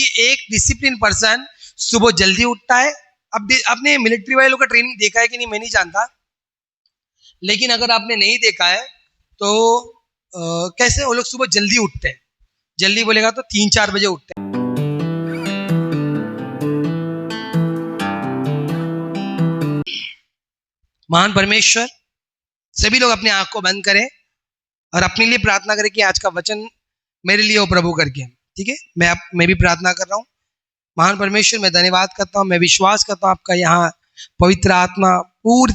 एक discipline person सुबह जल्दी उठता है। अब आपने मिलिट्री वालों का ट्रेनिंग देखा है कि नहीं मैं नहीं जानता, लेकिन अगर आपने नहीं देखा है तो कैसे वो लोग सुबह जल्दी उठते हैं। जल्दी बोलेगा तो 3-4 बजे उठते हैं। महान परमेश्वर, सभी लोग अपनी आंख को बंद करें और अपने लिए प्रार्थना करें कि आज का वचन मेरे लिए हो प्रभु करके। ठीक है, मैं भी प्रार्थना कर रहा हूँ। महान परमेश्वर, मैं धन्यवाद करता हूँ, मैं विश्वास करता हूँ आपका यहाँ पवित्र आत्मा पूरी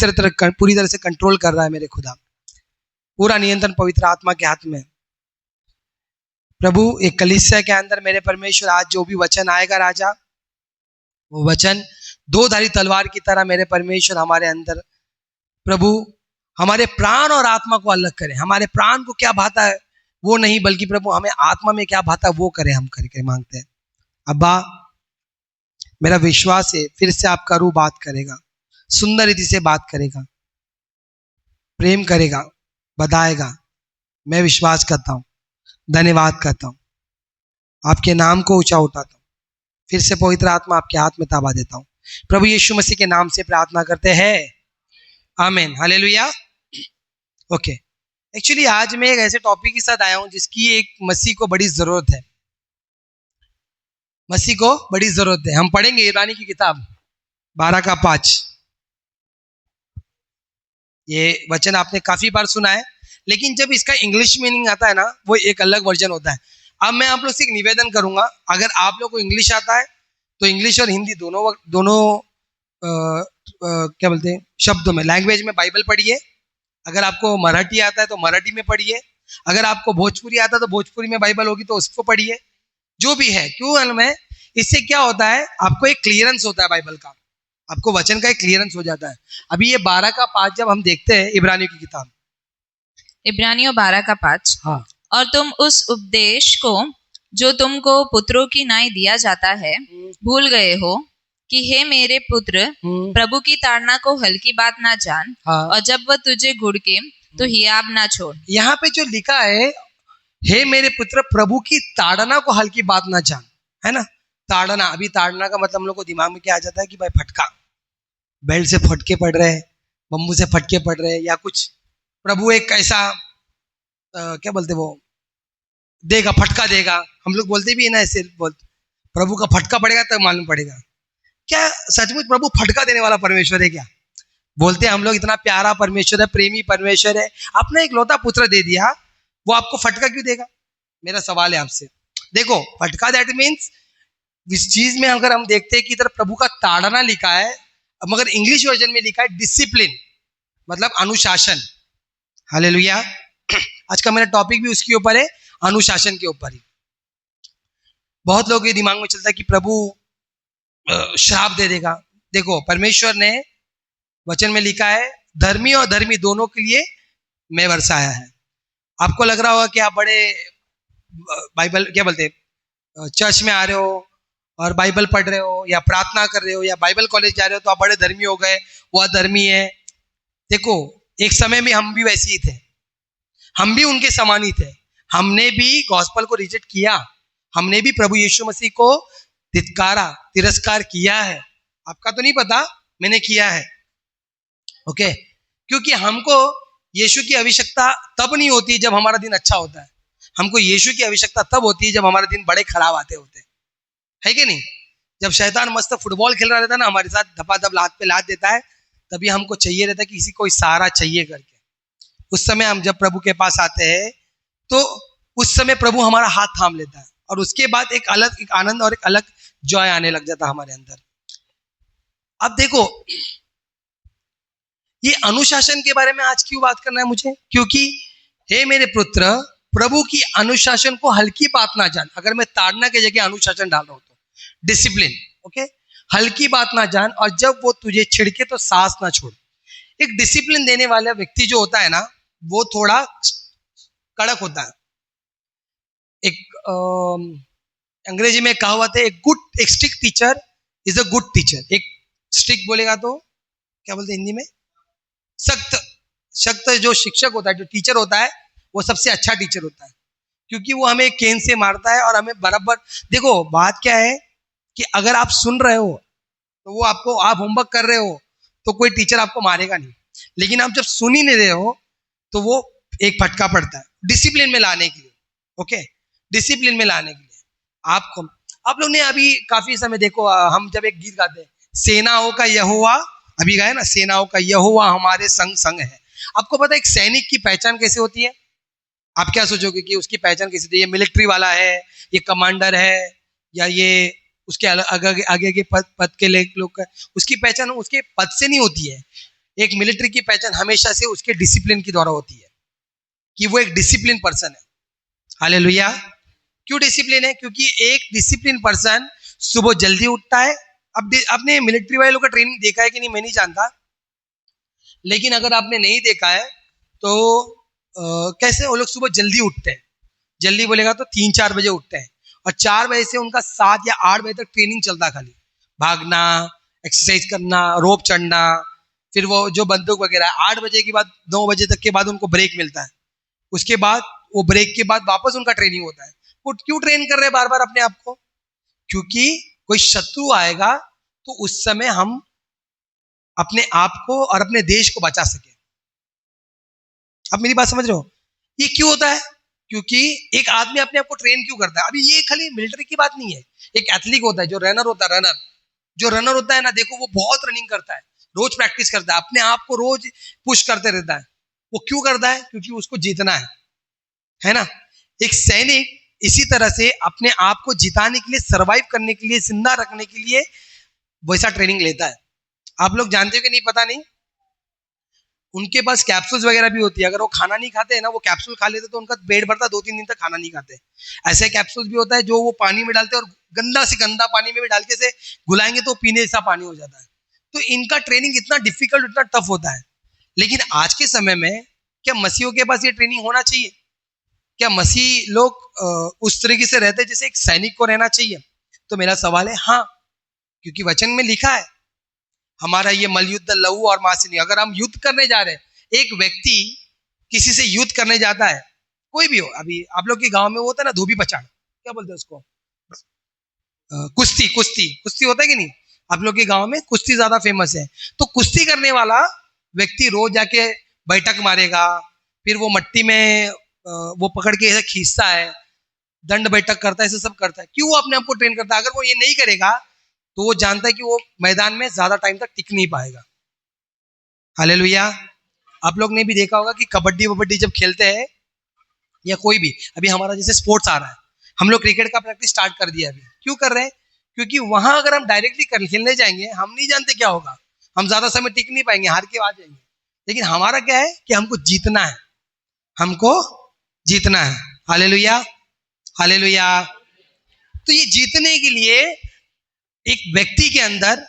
तरह से कंट्रोल कर रहा है। मेरे खुदा, पूरा नियंत्रण पवित्र आत्मा के हाथ में। प्रभु, एक कलीसिया के अंदर मेरे परमेश्वर आज जो भी वचन आएगा राजा, वो वचन दो धारी तलवार की तरह मेरे परमेश्वर हमारे अंदर प्रभु हमारे प्राण और आत्मा को अलग करें। हमारे प्राण को क्या भाता है वो नहीं, बल्कि प्रभु हमें आत्मा में क्या भाता है वो करें। हम करके मांगते हैं। अब्बा, मेरा विश्वास है फिर से आपका रूह बात करेगा, सुंदर रीति से बात करेगा, प्रेम करेगा, बताएगा। मैं विश्वास करता हूँ, धन्यवाद करता हूँ, आपके नाम को ऊंचा उठाता हूँ। फिर से पवित्र आत्मा आपके हाथ में ताबा देता हूँ। प्रभु यीशु मसीह के नाम से प्रार्थना करते हैं, आमीन, हालेलुया। ओके, एक्चुअली आज मैं एक ऐसे टॉपिक के साथ आया हूँ जिसकी एक मसीह को बड़ी जरूरत है। मसीह को बड़ी जरूरत है। हम पढ़ेंगे इब्रानी की किताब 12:5। ये वचन आपने काफी बार सुना है, लेकिन जब इसका इंग्लिश मीनिंग आता है ना, वो एक अलग वर्जन होता है। अब मैं आप लोग से एक निवेदन करूंगा, अगर आप लोग को इंग्लिश आता है तो इंग्लिश और हिंदी दोनों क्या बोलते हैं शब्दों में, लैंग्वेज में बाइबल पढ़िए। अगर आपको मराठी आता है तो मराठी में पढ़िए। अगर आपको भोजपुरी आता है तो भोजपुरी में बाइबल होगी तो उसको पढ़िए। जो भी है, क्यों में इससे क्या होता है, आपको एक क्लियरेंस होता है बाइबल का, आपको वचन का एक क्लियरेंस हो जाता है। अभी ये 12:5 जब हम देखते हैं इब्रानियों की किताब, इब्रानियों 12:5, हाँ, और तुम उस उपदेश को जो तुमको पुत्रों की नाई दिया जाता है भूल गए हो कि हे मेरे पुत्र, प्रभु की ताड़ना को हल्की बात ना जान, हाँ, और जब वह तुझे घुड़के तो हियाब ना छोड़। यहाँ पे जो लिखा है, हे मेरे पुत्र प्रभु की ताड़ना को हल्की बात ना जान, है ना। ताड़ना, अभी ताड़ना का मतलब हम लोग को दिमाग में क्या आ जाता है कि भाई फटका, बेल्ट से फटके पड़ रहे, बम्बू से फटके पड़ रहे, या कुछ प्रभु एक ऐसा क्या बोलते वो देगा, फटका देगा। हम लोग बोलते भी है ना ऐसे, बोलते प्रभु का फटका पड़ेगा तब मालूम पड़ेगा। क्या सचमुच प्रभु फटका देने वाला परमेश्वर है क्या? बोलते हैं हम लोग इतना प्यारा परमेश्वर है, प्रेमी परमेश्वर है, अपना एक लौता पुत्र दे दिया, वो आपको फटका क्यों देगा? मेरा सवाल है आपसे। देखो, फटका दैट मीन्स इस चीज में अगर हम देखते हैं कि इधर प्रभु का ताड़ना लिखा है, मगर इंग्लिश वर्जन में लिखा है डिसिप्लिन, मतलब अनुशासन। हालेलुया। आज का मेरा टॉपिक भी उसके ऊपर है, अनुशासन के ऊपर ही। बहुत लोगों के दिमाग में चलता है कि प्रभु श्राप दे देगा। देखो, परमेश्वर ने वचन में लिखा है धर्मी और धर्मी दोनों के लिए मैं बरसाया है। आपको लग रहा होगा कि आप बड़े बाइबल क्या बोलते चर्च में आ रहे हो और बाइबल पढ़ रहे हो या प्रार्थना कर रहे हो या बाइबल कॉलेज जा रहे हो तो आप बड़े धर्मी हो गए, वो अधर्मी है। देखो, एक समय में हम भी वैसे ही थे, हम भी उनके समान ही थे। हमने भी गॉस्पेल को रिजेक्ट किया, हमने भी प्रभु यीशु मसीह को तिरस्कार किया है। आपका तो नहीं पता, मैंने किया है। ओके, क्योंकि हमको यीशु की आवश्यकता तब नहीं होती जब हमारा दिन अच्छा होता है, हमको यीशु की आवश्यकता तब होती है जब हमारे दिन बड़े खराब आते होते है कि नहीं। जब शैतान मस्त फुटबॉल खेल रहा रहता है ना, हमारे साथ धपाधप लात पे लात देता है, तभी हमको चाहिए रहता है कि किसी कोई सहारा चाहिए करके। उस समय हम जब प्रभु के पास आते हैं तो उस समय प्रभु हमारा हाथ थाम लेता है, और उसके बाद एक आनंद और एक अलग जॉय आने लग जाता है हमारे अंदर। अब देखो, ये अनुशासन के बारे में आज क्यों बात करना है मुझे, क्योंकि हे मेरे पुत्र, प्रभु की अनुशासन को हल्की बात ना जान। अगर मैं ताड़ना की जगह अनुशासन डाल रहा हूं तो डिसिप्लिन, ओके, हल्की बात ना जान, और जब वो तुझे छिड़के तो सांस ना छोड़। एक डिसिप्लिन देने वाला व्यक्ति जो होता है ना, वो थोड़ा कड़क होता है। एक अंग्रेजी में कहावत है, एक strict teacher is a good teacher. एक स्ट्रिक्ट बोलेगा तो क्या बोलते हैं हिंदी में, सख्त जो शिक्षक होता है, जो टीचर होता है, वो सबसे अच्छा टीचर होता है। क्योंकि वो हमें केन से मारता है और हमें बराबर। देखो बात क्या है कि अगर आप सुन रहे हो तो वो आपको, आप होमवर्क कर रहे हो तो कोई टीचर आपको मारेगा नहीं, लेकिन आप जब सुन ही नहीं रहे हो तो वो एक फटका पड़ता है डिसिप्लिन में लाने के लिए। ओके, डिसिप्लिन में लाने के लिए आपको, आप लोग ने अभी काफी समय देखो, हम जब एक गीत गाते हैं, सेनाओं का यहोवा, अभी गाए ना, सेनाओं का यहोवा हमारे संग संग है। आपको पता है एक सैनिक की पहचान कैसे होती है? आप क्या सोचोगे कि उसकी पहचान कैसे होती है? ये मिलिट्री वाला है, ये कमांडर है, या ये उसके आगे आगे के पद के लोग, उसकी पहचान उसके पद से नहीं होती है। एक मिलिट्री की पहचान हमेशा से उसके डिसिप्लिन के द्वारा होती है, कि वो एक डिसिप्लिन पर्सन है। हालेलुया। क्यों डिसिप्लिन है? क्योंकि एक डिसिप्लिन पर्सन सुबह जल्दी उठता है। अब आपने मिलिट्री वाले लोग का ट्रेनिंग देखा है कि नहीं मैं नहीं जानता, लेकिन अगर आपने नहीं देखा है तो कैसे वो लोग सुबह जल्दी उठते हैं? जल्दी बोलेगा तो 3-4 बजे उठते हैं, और 4 बजे से उनका 7 या 8 बजे तक ट्रेनिंग चलता है, खाली भागना, एक्सरसाइज करना, रोप चढ़ना, फिर वो जो बंदूक वगैरह। 8 बजे के बाद 9 बजे तक के बाद उनको ब्रेक मिलता है, उसके बाद वो ब्रेक के बाद वापस उनका ट्रेनिंग होता है। वो क्यों ट्रेन कर रहे हैं बार बार अपने आप को? क्योंकि कोई शत्रु आएगा तो उस समय हम अपने आप को और अपने देश को बचा सके। आप मेरी बात समझ रहे हो? ये क्यों होता है? क्योंकि एक आदमी अपने आप को ट्रेन क्यों करता है? अभी ये खाली मिलिट्री की बात नहीं है, एक एथलीट होता है, जो रनर होता है, जो रनर होता है ना, देखो वो बहुत रनिंग करता है, रोज प्रैक्टिस करता है, अपने आप को रोज पुश करते रहता है। वो क्यों करता है? क्योंकि उसको जीतना है ना। एक सैनिक इसी तरह से अपने आप को जिताने के लिए, सरवाइव करने के लिए, जिंदा रखने के लिए वैसा ट्रेनिंग लेता है। आप लोग जानते हो कि नहीं पता नहीं, उनके पास कैप्सूल्स वगैरह भी होती है। अगर वो खाना नहीं खाते हैं ना, वो कैप्सूल खा लेते तो उनका पेट भरता, 2-3 दिन तक खाना नहीं खाते। ऐसे कैप्सूल्स भी होता है जो वो पानी में डालते हैं, और गंदा से गंदा पानी में भी डाल के से घुलाएंगे तो पीने जैसा पानी हो जाता है। तो इनका ट्रेनिंग इतना डिफिकल्ट, इतना टफ होता है। लेकिन आज के समय में क्या मसीहों के पास ये ट्रेनिंग होना चाहिए? क्या मसीह लोग उस तरीके से रहते जैसे एक सैनिक को रहना चाहिए? तो मेरा सवाल है हाँ, क्योंकि वचन में लिखा है हमारा ये मलयुद्ध लहू और मांस नहीं। अगर हम युद्ध करने जा रहे हैं, एक व्यक्ति किसी से युद्ध करने जाता है, कोई भी हो, अभी आप लोग के गांव में वो होता है ना धोबी पछाड़, क्या बोलते हैं उसको, कुश्ती, कुश्ती कुश्ती होता है कि नहीं? आप लोग के गांव में कुश्ती ज्यादा फेमस है। तो कुश्ती करने वाला व्यक्ति रोज जाके बैठक मारेगा, फिर वो मट्टी में वो पकड़ के ऐसे खींचता है, दंड बैठक करता है, ऐसे सब करता है। क्यों? वो अपने आप को ट्रेन करता है। अगर वो ये नहीं करेगा तो वो जानता है कि वो मैदान में ज्यादा टाइम तक टिक नहीं पाएगा। हालेलुया। आप लोग ने भी देखा होगा कि कबड्डी वबड्डी जब खेलते हैं, या कोई भी, अभी हमारा जैसे स्पोर्ट्स आ रहा है, हम लोग क्रिकेट का प्रैक्टिस स्टार्ट कर दिया। अभी क्यों कर रहे हैं? क्योंकि वहां अगर हम डायरेक्टली खेलने जाएंगे, हम नहीं जानते क्या होगा, हम ज्यादा समय टिक नहीं पाएंगे, हार के आ जाएंगे। लेकिन हमारा क्या है कि हमको जीतना है, हमको जीतना है। Hallelujah, hallelujah. तो ये जीतने के लिए एक व्यक्ति के अंदर,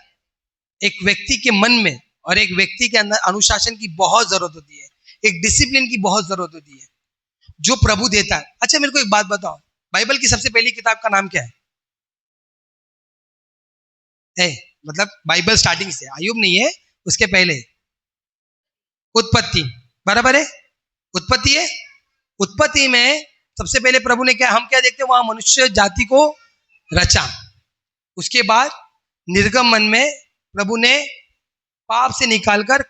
एक व्यक्ति के मन में और एक व्यक्ति के अंदर अनुशासन की बहुत जरूरत होती है, एक डिसिप्लिन की बहुत जरूरत होती है, जो प्रभु देता है। अच्छा मेरे को एक बात बताओ, बाइबल की सबसे पहली किताब का नाम क्या है? मतलब बाइबल स्टार्टिंग से, अय्यूब नहीं है, उसके पहले उत्पत्ति, बराबर है? उत्पत्ति है। उत्पत्ति में सबसे पहले प्रभु ने क्या, हम क्या देखते हैं, वहां मनुष्य जाति को रचा। उसके बाद निर्गम मन में प्रभु ने पाप से निकालकर,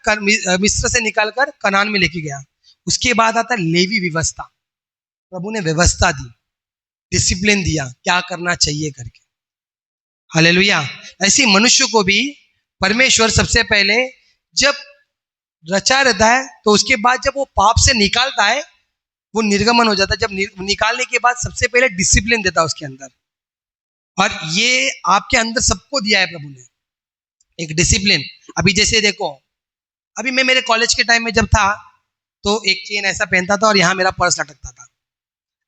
मिस्र से निकालकर कनान में लेके गया। उसके बाद आता लेवी व्यवस्था, प्रभु ने व्यवस्था दी, डिसिप्लिन दिया, क्या करना चाहिए करके। हालेलुया। ऐसे मनुष्य को भी परमेश्वर सबसे पहले जब रचा रहता है, तो उसके बाद जब वो पाप से निकालता है, वो निर्गमन हो जाता है। जब निकालने के बाद सबसे पहले डिसिप्लिन देता है उसके अंदर, और ये आपके अंदर सबको दिया है प्रभु ने, एक डिसिप्लिन। अभी जैसे देखो, अभी मैं मेरे कॉलेज के टाइम में जब था तो एक चेन ऐसा पहनता था और यहाँ मेरा पर्स लटकता था।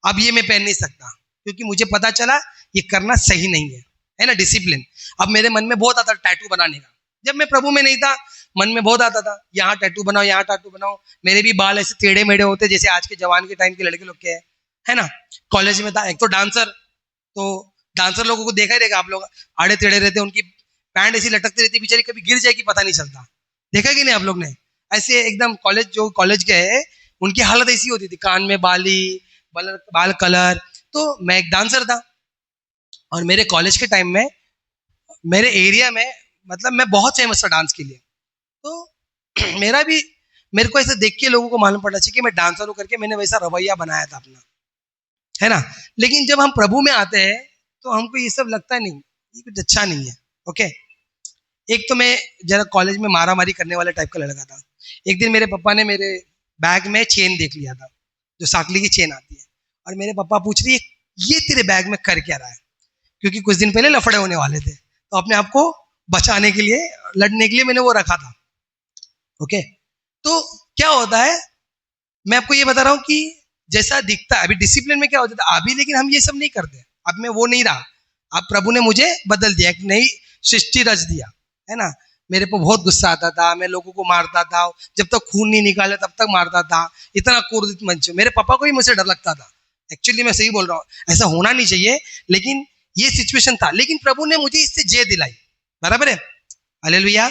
अब ये मैं पहन नहीं सकता, क्योंकि मुझे पता चला ये करना सही नहीं है ना, डिसिप्लिन। अब मेरे मन में बहुत आता था टैटू बनाने का। जब मैं प्रभु में नहीं था, मन में बहुत आता था, यहाँ टैटू बनाओ, यहाँ टैटू बनाओ। मेरे भी बाल ऐसे टेढ़े मेढ़े होते जैसे आज के जवान के टाइम के लड़के लोग के है ना। कॉलेज में था, एक तो डांसर, तो डांसर लोगों को देखा ही रहेगा आप लोग, आड़े टेढ़े रहते, उनकी पैंट ऐसी लटकती रहती, बेचारी कभी गिर जाएगी पता नहीं चलता, देखा कि नहीं आप लोग ने? ऐसे एकदम कॉलेज, जो कॉलेज के है उनकी हालत ऐसी होती थी, कान में बाली, बाल कलर। तो मैं एक डांसर था, और मेरे कॉलेज के टाइम में मेरे एरिया में मतलब मैं बहुत फेमस था डांस के लिए। तो मेरे को ऐसे देख के लोगों को मालूम पड़ना चाहिए कि मैं डांसर हूँ करके, मैंने वैसा रवैया बनाया था अपना, है ना। लेकिन जब हम प्रभु में आते हैं तो हमको ये सब लगता नहीं, ये कुछ अच्छा नहीं है। ओके, एक तो मैं जरा कॉलेज में मारा मारी करने वाले टाइप का लड़का था। एक दिन मेरे पापा ने मेरे बैग में चेन देख लिया था, जो साकली की चेन आती है, और मेरे पापा पूछ रही है ये तेरे बैग में कर क्या रहा है, क्योंकि कुछ दिन पहले लफड़े होने वाले थे, तो अपने आप को बचाने के लिए, लड़ने के लिए मैंने वो रखा था। ओके, तो क्या होता है, मैं आपको ये बता रहा हूँ कि जैसा दिखता है अभी डिसिप्लिन में क्या होता था अभी, लेकिन हम ये सब नहीं करते। अब मैं वो नहीं रहा, अब प्रभु ने मुझे बदल दिया, एक नई सृष्टि रच दिया, है ना। मेरे पे बहुत गुस्सा आता था, मैं लोगों को मारता था, जब तक खून नहीं निकाले तब तक मारता था, इतना क्रोधित मंच। मेरे पापा को भी मुझसे डर लगता था, एक्चुअली मैं सही बोल रहा हूँ, ऐसा होना नहीं चाहिए, लेकिन ये सिचुएशन था। लेकिन प्रभु ने मुझे इससे जय दिलाई, बराबर है, हालेलुया।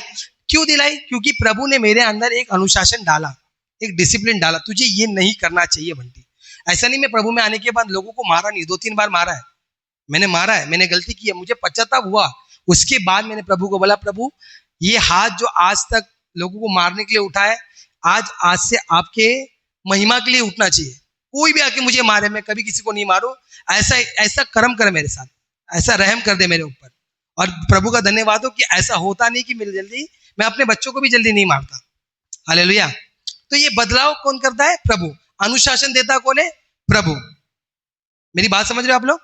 क्यों दिलाई? क्योंकि प्रभु ने मेरे अंदर एक अनुशासन डाला, एक डिसिप्लिन डाला, तुझे ये नहीं करना चाहिए बंटी। ऐसा नहीं मैं प्रभु में आने के बाद लोगों को मारा नहीं, 2-3 बार मारा है, मैंने मारा है, मैंने गलती की है, मुझे पश्चाताप हुआ। उसके बाद मैंने प्रभु को बोला, प्रभु ये हाथ जो आज तक लोगों को मारने के लिए उठा है, आज से आपके महिमा के लिए उठना चाहिए। कोई भी आके मुझे मारे, मैं कभी किसी को नहीं मारूं, ऐसा ऐसा कर्म कर मेरे साथ, ऐसा रहम कर दे मेरे ऊपर। और प्रभु का धन्यवाद हो कि ऐसा होता नहीं कि मेरे जल्दी, मैं अपने बच्चों को भी जल्दी नहीं मारता, हालेलुया। तो ये बदलाव कौन करता है? प्रभु। अनुशासन देता कौन है? प्रभु। मेरी बात समझ रहे हो आप लोग?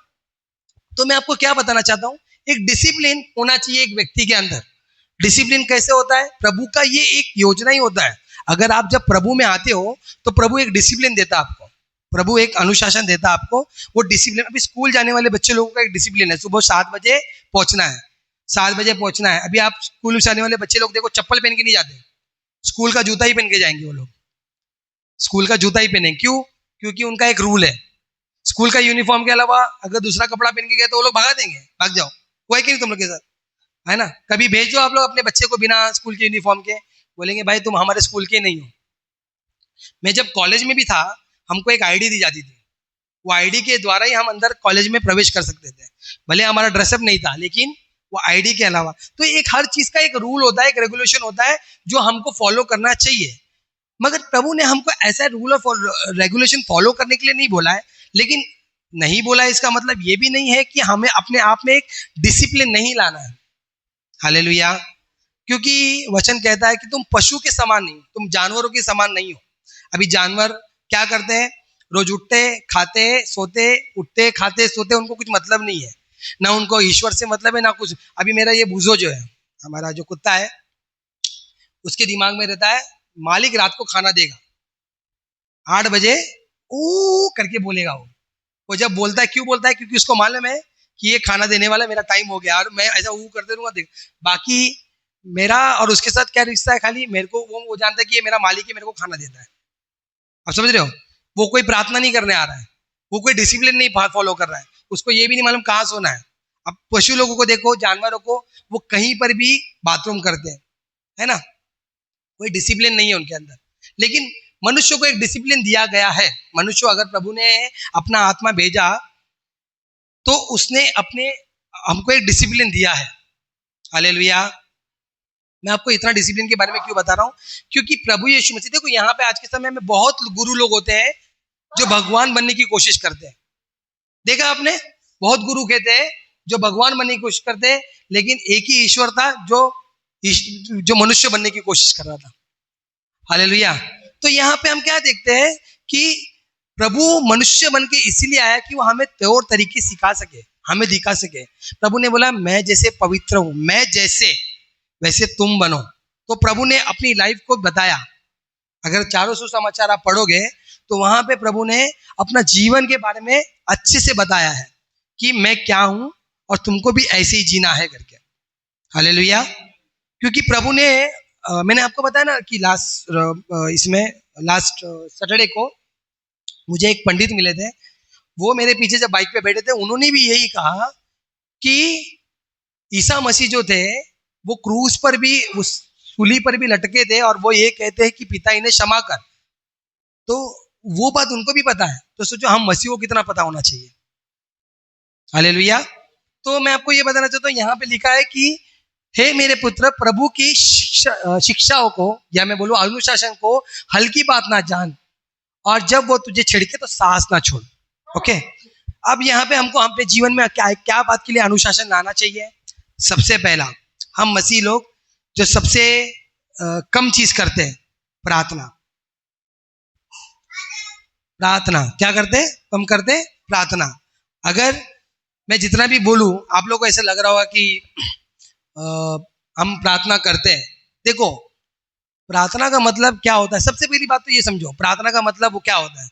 तो मैं आपको क्या बताना चाहता हूं, एक डिसिप्लिन होना चाहिए एक व्यक्ति के अंदर। डिसिप्लिन कैसे होता है? प्रभु का ये एक योजना ही होता है। अगर आप जब प्रभु में आते हो तो प्रभु एक डिसिप्लिन देता आपको, प्रभु एक अनुशासन देता आपको, वो डिसिप्लिन। अभी स्कूल जाने वाले बच्चे लोगों का एक डिसिप्लिन है, सुबह 7 बजे पहुंचना है, 7 बजे पहुंचना है। अभी आप स्कूल जाने वाले बच्चे लोग देखो, चप्पल पहन के नहीं जाते, स्कूल का जूता ही पहन के जाएंगे वो लोग, स्कूल का जूता ही पहनेंगे। क्यों? क्योंकि उनका एक रूल है, स्कूल का यूनिफॉर्म के अलावा अगर दूसरा कपड़ा पहन के गए तो वो लोग भगा देंगे, भाग जाओ। वो है कि नहीं तुम लोग के साथ, है ना? कभी भेजो आप लोग अपने बच्चे को बिना स्कूल के यूनिफॉर्म के, बोलेंगे भाई तुम हमारे स्कूल के नहीं हो। मैं जब कॉलेज में भी था, हमको एक आईडी दी जाती थी, वो आईडी के द्वारा ही हम अंदर कॉलेज में प्रवेश कर सकते थे। भले हमारा ड्रेसअप नहीं था, लेकिन वो आईडी के अलावा, तो एक हर चीज का एक रूल होता है, एक रेगुलेशन होता है जो हमको फॉलो करना चाहिए। मगर प्रभु ने हमको ऐसा रूल और रेगुलेशन फॉलो करने के लिए नहीं बोला है, लेकिन नहीं बोला है इसका मतलब ये भी नहीं है कि हमें अपने आप में एक डिसिप्लिन नहीं लाना है, हालेलुया। क्योंकि वचन कहता है कि तुम पशु के समान नहीं, तुम जानवरों के समान नहीं हो। अभी जानवर क्या करते हैं? रोज उठते खाते सोते, उठते खाते सोते, उनको कुछ मतलब नहीं है, ना उनको ईश्वर से मतलब है ना कुछ। अभी मेरा ये बुजो जो है, हमारा जो कुत्ता है, उसके दिमाग में रहता है मालिक रात को खाना देगा, 8 बजे ऊ करके बोलेगा। वो जब बोलता है, क्यों बोलता है? क्योंकि उसको मालूम है कि ये खाना देने वाला, मेरा टाइम हो गया, और मैं ऐसा ऊ करते रहूंगा। देख, बाकी मेरा और उसके साथ क्या रिश्ता है? खाली मेरे को वो जानता है कि ये मेरा मालिक है, मेरे को खाना देता है। आप समझ रहे हो? वो कोई प्रार्थना नहीं करने आ रहा है, वो कोई डिसिप्लिन नहीं फॉलो कर रहा है, उसको ये भी नहीं मालूम कहाँ सोना है। अब पशु लोगों को देखो, जानवरों को, वो कहीं पर भी बाथरूम करते हैं, है ना, कोई डिसिप्लिन नहीं है उनके अंदर। लेकिन मनुष्य को एक डिसिप्लिन दिया गया है। मनुष्य, अगर प्रभु ने अपना आत्मा भेजा तो उसने अपने हमको एक डिसिप्लिन दिया है, हालेलुया। मैं आपको इतना डिसिप्लिन के बारे में क्यों बता रहा हूं? क्योंकि प्रभु यीशु मसीह, देखो यहाँ पे आज के समय में बहुत गुरु लोग होते हैं जो भगवान बनने की कोशिश करते हैं। देखा आपने, बहुत गुरु कहते हैं जो भगवान बनने की कोशिश करते हैं, लेकिन एक ही ईश्वर था जो मनुष्य बनने की कोशिश कर रहा था, हालेलुया। तो यहाँ पे हम क्या देखते हैं कि प्रभु मनुष्य बन के इसीलिए आया कि वो हमें तौर तरीके सिखा सके, हमें दिखा सके। प्रभु ने बोला मैं जैसे पवित्र हूं, मैं जैसे वैसे तुम बनो। तो प्रभु ने अपनी लाइफ को बताया। अगर चारों सुसमाचार आप पढ़ोगे तो वहां पे प्रभु ने अपना जीवन के बारे में अच्छे से बताया है कि मैं क्या हूं और तुमको भी ऐसे ही जीना है करके, हालेलुया। क्योंकि प्रभु ने मैंने आपको बताया ना कि लास्ट सैटरडे को मुझे एक पंडित मिले थे, वो मेरे पीछे जब बाइक पे बैठे थे, उन्होंने भी यही कहा कि ईसा मसीह जो थे वो क्रूस पर भी, उस सूली पर भी लटके थे, और वो ये कहते हैं कि पिता इन्हें क्षमा कर। तो वो बात उनको भी पता है, तो सोचो हम मसीह को कितना पता होना चाहिए। हालेलुया। तो मैं आपको ये बताना चाहता हूँ, यहाँ पे लिखा है कि हे मेरे पुत्र, प्रभु की शिक्षाओं को, या मैं बोलूँ अनुशासन को हल्की बात ना जान, और जब वो तुझे छिड़के तो साहस ना छोड़। ओके, अब यहाँ पे हमको अपने जीवन में क्या बात के लिए अनुशासन लाना चाहिए? सबसे पहला, हम मसीह लोग जो सबसे कम चीज करते हैं, प्रार्थना। प्रार्थना क्या करते हैं? कम करते हैं प्रार्थना। अगर मैं जितना भी बोलूं, आप लोगों को ऐसा लग रहा होगा कि हम प्रार्थना करते हैं। देखो, प्रार्थना का मतलब क्या होता है? सबसे पहली बात तो ये समझो, प्रार्थना का मतलब वो क्या होता है।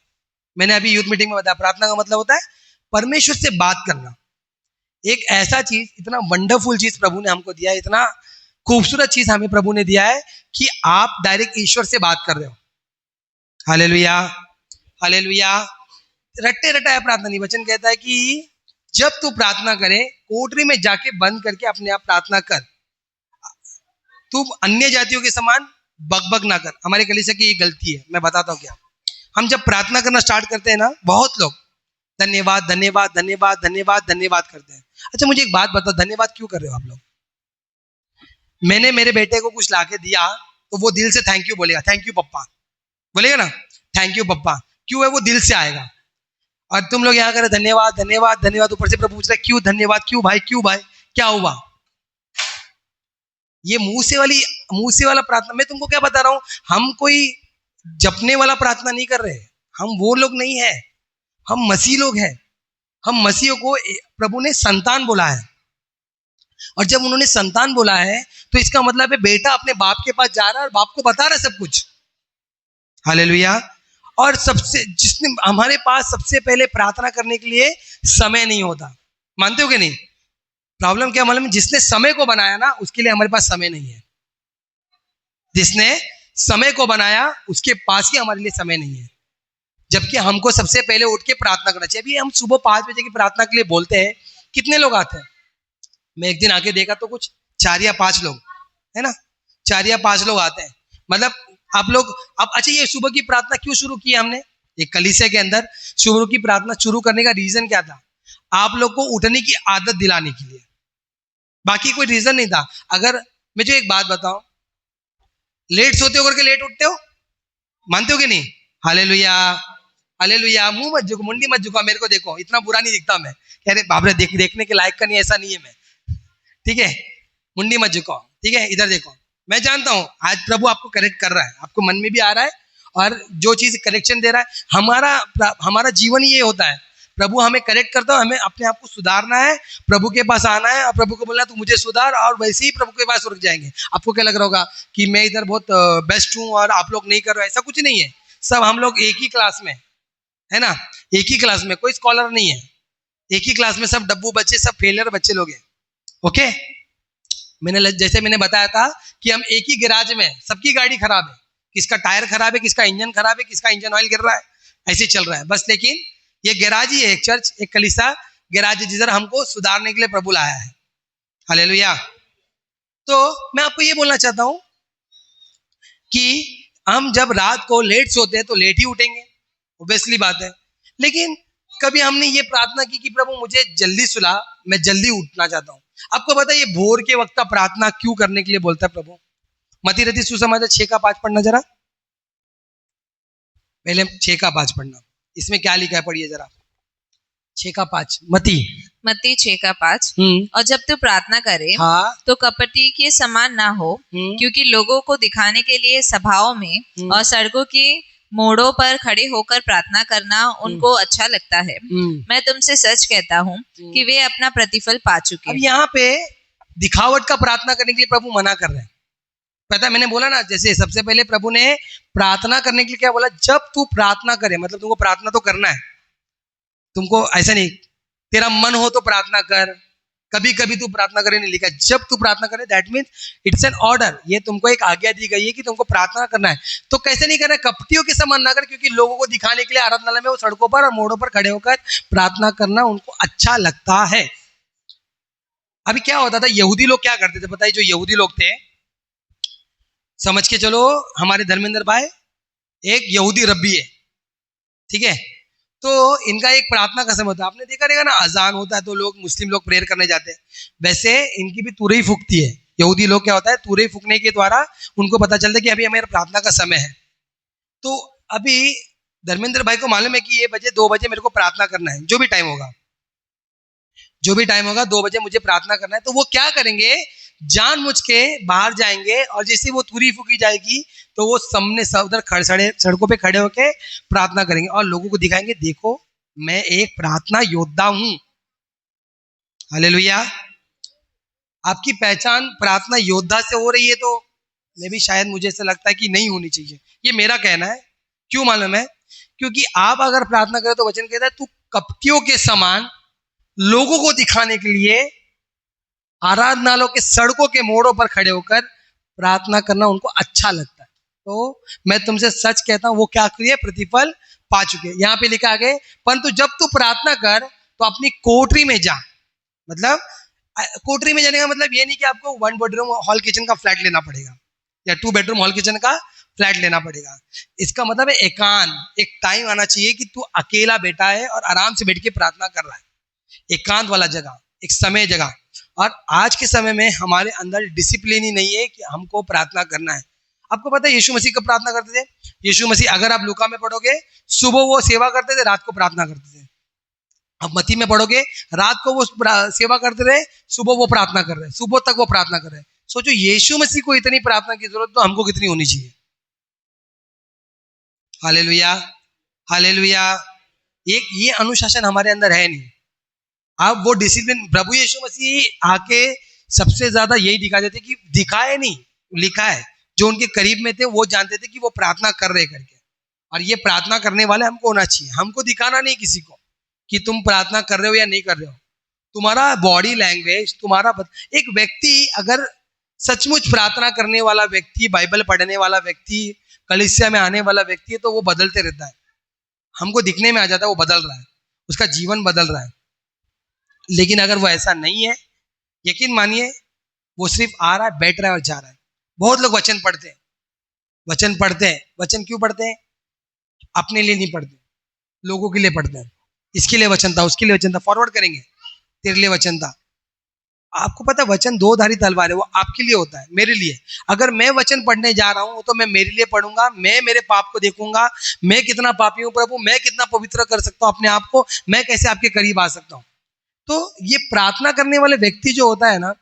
मैंने अभी यूथ मीटिंग में बताया, प्रार्थना का मतलब होता है परमेश्वर से बात करना। एक ऐसा चीज, इतना वंडरफुल चीज प्रभु ने हमको दिया है, इतना खूबसूरत चीज हमें प्रभु ने दिया है कि आप डायरेक्ट ईश्वर से बात कर रहे हो। Hallelujah, hallelujah. रट्टे रटाया प्रार्थना नहीं। वचन कहता है कि जब तू प्रार्थना करे, कोठरी में जाके बंद करके अपने आप प्रार्थना कर। तू अन्य जातियों के समान बकबक ना कर। हमारे कलीसिया की ये गलती है, मैं बताता हूँ क्या। हम जब प्रार्थना करना स्टार्ट करते हैं ना, बहुत लोग धन्यवाद धन्यवाद धन्यवाद धन्यवाद धन्यवाद करते हैं। अच्छा, मुझे एक बात बताओ, धन्यवाद क्यों कर रहे हो आप लोग? मैंने मेरे बेटे को कुछ लाके दिया तो वो दिल से थैंक यू बोलेगा, थैंक यू पप्पा बोलेगा ना, थैंक यू पप्पा। क्यों है? वो दिल से आएगा। और तुम लोग यहाँ करें धन्यवाद धन्यवाद धन्यवाद, ऊपर से प्रभु पूछ रहे क्यों धन्यवाद, क्यों भाई, क्यों भाई, क्या हुआ? ये मुंह से वाला प्रार्थना। मैं तुमको क्या बता रहा हूं, हम कोई जपने वाला प्रार्थना नहीं कर रहे। हम वो लोग नहीं है, हम मसीह लोग हैं। हम मसीहों को प्रभु ने संतान बोला है, और जब उन्होंने संतान बोला है तो इसका मतलब है बेटा अपने बाप के पास जा रहा है और बाप को बता रहा है सब कुछ। हालेलुया। और सबसे जिसने हमारे पास सबसे पहले प्रार्थना करने के लिए समय नहीं होता। मानते हो कि नहीं? प्रॉब्लम क्या मालूम? जिसने समय को बनाया ना, उसके लिए हमारे पास समय नहीं है। जिसने समय को बनाया उसके पास ही हमारे लिए समय नहीं है। जबकि हमको सबसे पहले उठ के प्रार्थना करना चाहिए। अभी हम सुबह 5 बजे की प्रार्थना के लिए बोलते हैं, कितने लोग आते हैं? मैं एक दिन आके देखा तो कुछ 4 या 5 लोग, है ना, 4 या 5 लोग आते हैं। मतलब आप लोग अब, अच्छा, ये सुबह की प्रार्थना क्यों शुरू की हमने? एक कलीसिया के अंदर सुबह की प्रार्थना शुरू करने का रीजन क्या था? आप लोग को उठने की आदत दिलाने के लिए, बाकी कोई रीजन नहीं था। अगर मैं जो एक बात बताऊं, लेट सोते हो करके लेट उठते हो, मानते हो कि नहीं? Hallelujah, hallelujah. मुंह मत झुको, मुंडी मत झुका, मेरे को देखो, इतना बुरा नहीं दिखता मैं। कह रहे बाबरे, देखने के लायक का नहीं, ऐसा नहीं है मैं, ठीक है? मुंडी मत झुकाओ, ठीक है? इधर देखो। मैं जानता हूं आज प्रभु आपको करेक्ट कर रहा है, आपको मन में भी आ रहा है, और जो चीज करेक्शन दे रहा है, हमारा जीवन ये होता है। प्रभु हमें करेक्ट करता है, हमें अपने आप को सुधारना है, प्रभु के पास आना है और प्रभु को बोलना तू मुझे सुधार, और वैसे ही प्रभु के पास रुक जाएंगे। आपको क्या लग रहा होगा कि मैं इधर बहुत बेस्ट हूँ और आप लोग नहीं कर रहे? ऐसा कुछ नहीं है। सब हम लोग एक ही क्लास में, है ना, एक ही क्लास में, कोई स्कॉलर नहीं है। एक ही क्लास में सब डब्बू बच्चे, सब फेलियर बच्चे लोग हैं। ओके, जैसे मैंने बताया था कि हम एक ही गैराज में, सबकी गाड़ी खराब है, किसका टायर खराब है, किसका इंजन खराब है, किसका इंजन ऑयल गिर रहा है, ऐसे चल रहा है बस। लेकिन ये गैराज ही है, एक चर्च, एक कलीसिया गैराज है, जिधर हमको सुधारने के लिए प्रभु लाया है। हालेलुया। तो मैं आपको ये बोलना चाहता हूं कि हम जब रात को लेट सोते हैं तो लेट ही उठेंगे, ऑब्वियसली बात है। लेकिन कभी हमने ये प्रार्थना की कि प्रभु मुझे जल्दी सुला, मैं जल्दी उठना चाहता हूँ। आपको पता है ये भोर के वक्त का प्रार्थना क्यों करने के लिए बोलता है प्रभु? मती रति सुसमाचार 6:5 पढ़ना जरा, पहले 6:5 पढ़ना। इसमें क्या लिखा है, पढ़िए जरा। 6:5 मती 6:5। और जब तू प्रार्थना करे, हाँ, तो कपटी के समान ना हो, क्योंकि लोगों को दिखाने के लिए सभाओं में और सड़कों की मोड़ों पर खड़े होकर प्रार्थना करना उनको अच्छा लगता है। मैं तुमसे सच कहता हूँ कि वे अपना प्रतिफल पा चुके। अब यहाँ पे दिखावट का प्रार्थना करने के लिए प्रभु मना कर रहे हैं। पता है, मैंने बोला ना, जैसे सबसे पहले प्रभु ने प्रार्थना करने के लिए क्या बोला? जब तू प्रार्थना करे, मतलब तुमको प्रार्थना तो करना है, तुमको ऐसा नहीं तेरा मन हो तो प्रार्थना कर, कभी कभी तू प्रार्थना करे नहीं लिखा। जब तू प्रार्थना करे, that means it's an order. ये तुमको एक आज्ञा दी गई है कि तुमको प्रार्थना करना है। तो कैसे नहीं करना? कपटियों के समान ना कर, क्योंकि लोगों को दिखाने के लिए आराधनालय में वो सड़कों पर और मोड़ों पर खड़े होकर प्रार्थना करना उनको अच्छा लगता है। अभी क्या होता था, यहूदी लोग क्या करते थे पता है? जो यहूदी लोग थे, समझ के चलो, हमारे धर्मेंद्र भाई एक यहूदी रब्बी है, ठीक है। तो इनका एक प्रार्थना का समय होता है, आपने देखा रहेगा ना, अजान होता है तो लोग, मुस्लिम लोग प्रेयर करने जाते हैं, वैसे इनकी भी तुरही फूकती है। यहूदी लोग क्या होता है, तुरही फूकने के द्वारा उनको पता चलता है कि अभी हमारे प्रार्थना का समय है। तो अभी धर्मेंद्र भाई को मालूम है कि ये बजे 2 बजे मेरे को प्रार्थना करना है, जो भी टाइम होगा, 2 बजे मुझे प्रार्थना करना है। तो वो क्या करेंगे, जानबूझ के बाहर जाएंगे और जैसे वो तुरही फूकी जाएगी तो वो सामने उधर सड़कों पे खड़े होके प्रार्थना करेंगे और लोगों को दिखाएंगे, देखो मैं एक प्रार्थना योद्धा हूं। हालेलुया। आपकी पहचान प्रार्थना योद्धा से हो रही है तो मैं भी शायद, मुझे ऐसा लगता है कि नहीं होनी चाहिए, ये मेरा कहना है। क्यों मालूम है, क्योंकि आप अगर प्रार्थना करें तो वचन कहता है, तू कपटियों के समान लोगों को दिखाने के लिए आराधनालयों के सड़कों के मोड़ों पर खड़े होकर प्रार्थना करना उनको अच्छा लगता है। तो मैं तुमसे सच कहता हूं, वो क्या किए, प्रतिफल पा चुके। यहाँ पे लिखा आगे, परंतु जब तू प्रार्थना कर तो अपनी कोठरी में जा। मतलब कोठरी में जाने का मतलब ये नहीं कि आपको 1 बेडरूम हॉल किचन का फ्लैट लेना पड़ेगा या 2 बेडरूम हॉल किचन का फ्लैट लेना पड़ेगा। इसका मतलब है एकांत, एक टाइम आना चाहिए कि तू अकेला बैठा है और आराम से बैठ के प्रार्थना कर रहा है, एकांत वाला जगह, एक समय जगह। और आज के समय में हमारे अंदर डिसिप्लिन ही नहीं है कि हमको प्रार्थना करना है। आपको पता है यीशु मसीह कब प्रार्थना करते थे? यीशु मसीह, अगर आप लूका में पढ़ोगे, सुबह वो सेवा करते थे, रात को प्रार्थना करते थे। अब मत्ती में पढ़ोगे, रात को वो सेवा करते रहे, सुबह वो प्रार्थना कर रहे, सुबह तक वो प्रार्थना कर रहे। सोचो यीशु मसीह को इतनी प्रार्थना की जरूरत, तो हमको कितनी होनी चाहिए। Hallelujah, hallelujah. ये अनुशासन हमारे अंदर है नहीं। अब वो डिसिप्लिन प्रभु यीशु मसीह आके सबसे ज्यादा यही दिखा देते कि दिखाए नहीं, लिखा है। जो उनके करीब में थे वो जानते थे कि वो प्रार्थना कर रहे करके, और ये प्रार्थना करने वाले हमको होना चाहिए। हमको दिखाना नहीं किसी को कि तुम प्रार्थना कर रहे हो या नहीं कर रहे हो। तुम्हारा बॉडी लैंग्वेज, तुम्हारा एक व्यक्ति अगर सचमुच प्रार्थना करने वाला व्यक्ति, बाइबल पढ़ने वाला व्यक्ति, कलीसिया में आने वाला व्यक्ति है, तो वो बदलते रहता है। हमको दिखने में आ जाता है वो बदल रहा है, उसका जीवन बदल रहा है। लेकिन अगर वो ऐसा नहीं है, यकीन मानिए, वो सिर्फ आ रहा है, बैठ रहा है और जा रहा है। बहुत लोग वचन पढ़ते हैं, वचन पढ़ते हैं। वचन क्यों पढ़ते हैं? अपने लिए नहीं पढ़ते, लोगों के लिए पढ़ते हैं। इसके लिए वचन था, उसके लिए वचन था, फॉरवर्ड करेंगे, तेरे लिए वचन था। आपको पता है वचन 2 धारी तलवार है, वो आपके लिए होता है, मेरे लिए। अगर मैं वचन पढ़ने जा रहा हूं तो मैं मेरे लिए पढ़ूंगा, मैं मेरे पाप को देखूंगा, मैं कितना पापी हूं प्रभु, मैं कितना पवित्र कर सकता हूं अपने आप को, मैं कैसे आपके करीब आ सकता हूं। तो ये प्रार्थना करने वाले व्यक्ति जो होता है ना,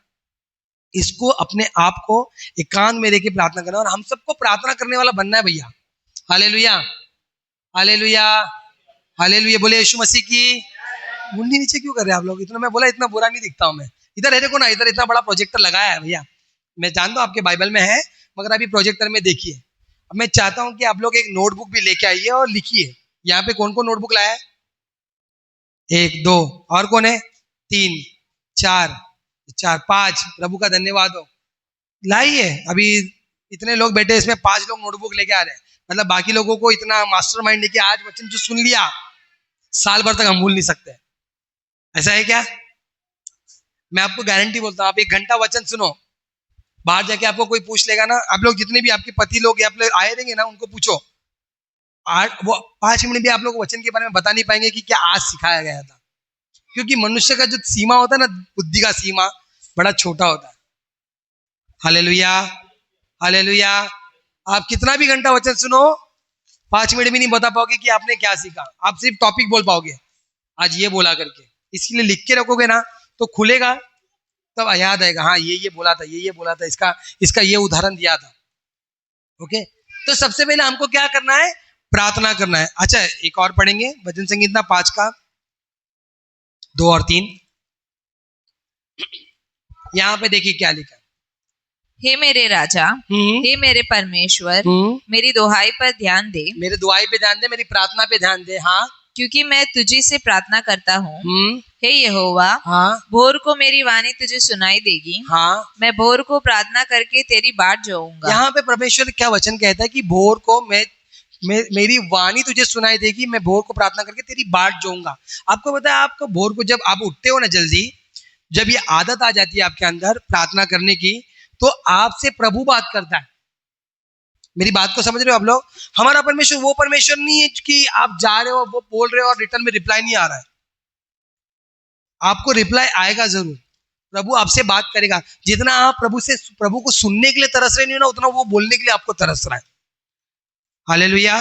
इसको अपने आप को एकांत में लेके प्रार्थना करना, और हम सबको प्रार्थना करने वाला बनना है भैया। Hallelujah, hallelujah, hallelujah. बोले यीशु मसीह की। मुंडी नीचे क्यों कर रहे हैं आप लोग? इतना मैं बोला, इतना बुरा नहीं दिखता हूं मैं। इधर है, देखो ना, इधर इतना बड़ा प्रोजेक्टर लगाया है भैया। मैं जानता हूं आपके बाइबल में है, मगर अभी प्रोजेक्टर में देखिए। अब मैं चाहता हूं कि आप लोग एक नोटबुक भी लेके आइए और लिखिए। यहाँ पे कौन कौन नोटबुक लाया है? 1 2, और कौन है? 3 4 5। प्रभु का धन्यवाद हो, लाइए। अभी इतने लोग बैठे, इसमें 5 लोग नोटबुक लेके आ रहे हैं। मतलब बाकी लोगों को इतना मास्टरमाइंड लेके आज वचन जो सुन लिया, साल भर तक हम भूल नहीं सकते। ऐसा है क्या? मैं आपको गारंटी बोलता हूँ, आप 1 घंटा वचन सुनो, बाहर जाके आपको कोई पूछ लेगा ना, आप लोग जितने भी आपके पति लोग या आप लोग आए रहेंगे ना, उनको पूछो, वो 5 मिनट भी आप लोग वचन के बारे में बता नहीं पाएंगे कि क्या आज सिखाया गया था। क्योंकि मनुष्य का जो सीमा होता है ना, बुद्धि का सीमा बड़ा छोटा होता है। Hallelujah, hallelujah. आप कितना भी घंटा वचन सुनो, 5 मिनट भी नहीं बता पाओगे कि आपने क्या सीखा। आप सिर्फ टॉपिक बोल पाओगे, आज ये बोला करके। इसलिए लिख के रखोगे ना तो खुलेगा, तब याद आएगा, हाँ ये बोला था, ये बोला था, इसका ये उदाहरण दिया था। ओके, तो सबसे पहले हमको क्या करना है? प्रार्थना करना है। अच्छा, एक और पढ़ेंगे, भजन संगीता 5 का 2 और 3। यहाँ पे देखिए क्या लिखा है। हे मेरे राजा, हे मेरे परमेश्वर, मेरी दुहाई पर ध्यान दे। मेरे दुहाई पे ध्यान दे, मेरी प्रार्थना पे ध्यान दे। हाँ, क्योंकि मैं तुझी से प्रार्थना करता हूँ। हे यहोवा, हाँ, भोर को मेरी वाणी तुझे सुनाई देगी। हाँ, मैं भोर को प्रार्थना करके तेरी बाट जोऊंगा। यहाँ पे परमेश्वर क्या वचन कहता है कि भोर को मेरी वाणी तुझे सुनाई देगी, मैं भोर को प्रार्थना करके तेरी बाट जोऊंगा। आपको पता है, आपको भोर को जब आप उठते हो ना जल्दी, जब ये आदत आ जाती है आपके अंदर प्रार्थना करने की, तो आपसे प्रभु बात करता है। मेरी बात को समझ रहे हो आप लोग? हमारा परमेश्वर वो परमेश्वर नहीं है कि आप जा रहे हो, वो बोल रहे हो और रिटर्न में रिप्लाई नहीं आ रहा है। आपको रिप्लाई आएगा जरूर, प्रभु आपसे बात करेगा। जितना आप प्रभु को सुनने के लिए तरस रहे नहीं हो ना, उतना वो बोलने के लिए आपको तरस रहा है। हालेलुया।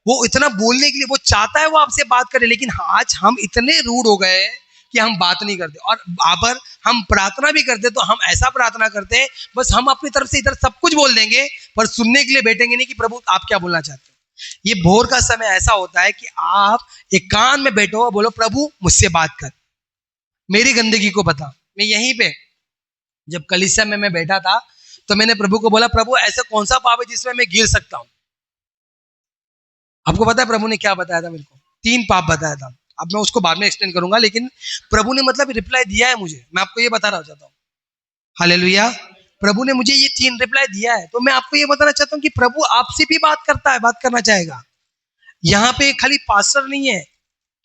वो इतना बोलने के लिए वो चाहता है, वो आपसे बात करे। लेकिन आज हम इतने रूड हो गए कि हम बात नहीं करते, और अगर हम प्रार्थना भी करते तो हम ऐसा प्रार्थना करते हैं, बस हम अपनी तरफ से इधर सब कुछ बोल देंगे, पर सुनने के लिए बैठेंगे नहीं कि प्रभु आप क्या बोलना चाहते हैं। ये भोर का समय ऐसा होता है कि आप एक कान में बैठो और बोलो, प्रभु मुझसे बात कर, मेरी गंदगी को बता। मैं यहीं पे जब कलीसिया में मैं बैठा था तो मैंने प्रभु को बोला, प्रभु ऐसा कौन सा पाप है जिसमें मैं गिर सकता हूं? आपको पता है प्रभु ने क्या बताया था मेरे को? 3 पाप बताया था। अब मैं उसको बाद में एक्सप्लेन करूंगा, लेकिन प्रभु ने मतलब रिप्लाई दिया है मुझे, मैं आपको ये बता रहा चाहता हूँ। हालेलुया। प्रभु ने मुझे ये 3 रिप्लाई दिया है, तो मैं आपको ये बताना चाहता हूँ कि प्रभु आपसे भी बात करता है, बात करना चाहेगा। यहाँ पे खाली पास्टर नहीं है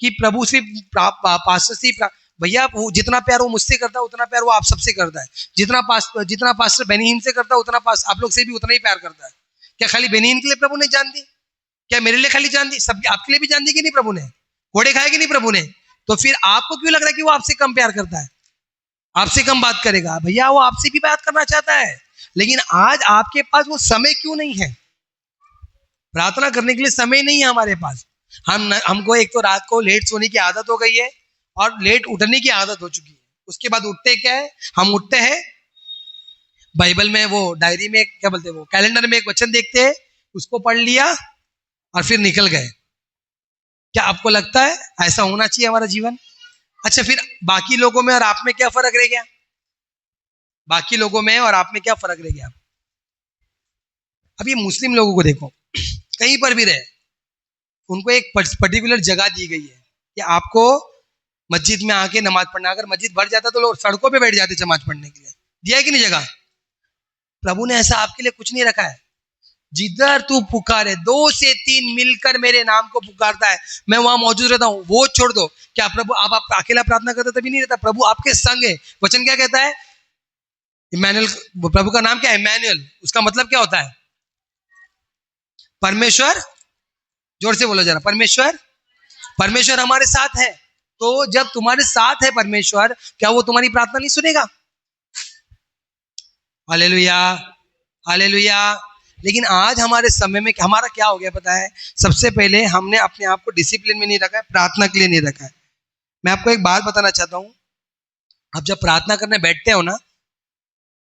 कि प्रभु सिर्फ पास्टर से भैया, वो जितना प्यार वो मुझसे करता है उतना प्यार वो आप सबसे करता है। जितना पास्टर बेनीहीन से करता है उतना आप लोग से भी उतना ही प्यार करता है। क्या खाली बेनीहीन के लिए प्रभु ने जान दी? क्या मेरे लिए खाली जान दी? सब आपके लिए भी जान दी कि नहीं प्रभु ने? घोड़े खाए कि नहीं प्रभु ने? तो फिर आपको क्यों लग रहा है कि वो आपसे कम प्यार करता है, आपसे कम बात करेगा? भैया वो आपसे भी बात करना चाहता है, लेकिन आज आपके पास वो समय क्यों नहीं है? प्रार्थना करने के लिए समय नहीं है हमारे पास। हमको एक तो रात को लेट सोने की आदत हो गई है और लेट उठने की आदत हो चुकी है। उसके बाद उठते क्या है, हम उठते हैं, बाइबल में वो डायरी में क्या बोलते हैं, वो कैलेंडर में एक वचन देखते हैं, उसको पढ़ लिया और फिर निकल गए। क्या आपको लगता है ऐसा होना चाहिए हमारा जीवन? अच्छा, फिर बाकी लोगों में और आप में क्या फर्क रह गया? बाकी लोगों में और आप में क्या फर्क रह गया? अब ये मुस्लिम लोगों को देखो, कहीं पर भी रहे, उनको एक पर्टिकुलर जगह दी गई है कि आपको मस्जिद में आके नमाज पढ़ना। अगर मस्जिद भर जाता तो लोग सड़कों पे बैठ जाते नमाज पढ़ने के लिए। दिया है कि नहीं जगह? प्रभु ने ऐसा आपके लिए कुछ नहीं रखा है। जिधर तू पुकारे, 2 से 3 मिलकर मेरे नाम को पुकारता है, मैं वहां मौजूद रहता हूं। वो छोड़ दो, क्या प्रभु आप अकेला प्रार्थना करते तभी नहीं रहता? प्रभु आपके संग है। वचन क्या कहता है? इमैनुअल, प्रभु का नाम क्या है? इमैनुअल। उसका मतलब क्या होता है? परमेश्वर। जोर से बोलो जरा, परमेश्वर। परमेश्वर हमारे साथ है। तो जब तुम्हारे साथ है परमेश्वर, क्या वो तुम्हारी प्रार्थना नहीं सुनेगा? Hallelujah, hallelujah. लेकिन आज हमारे समय में हमारा क्या हो गया पता है? सबसे पहले हमने अपने आप को डिसिप्लिन में नहीं रखा है, प्रार्थना के लिए नहीं रखा है। मैं आपको एक बात बताना चाहता हूं, आप जब प्रार्थना करने बैठते हो ना,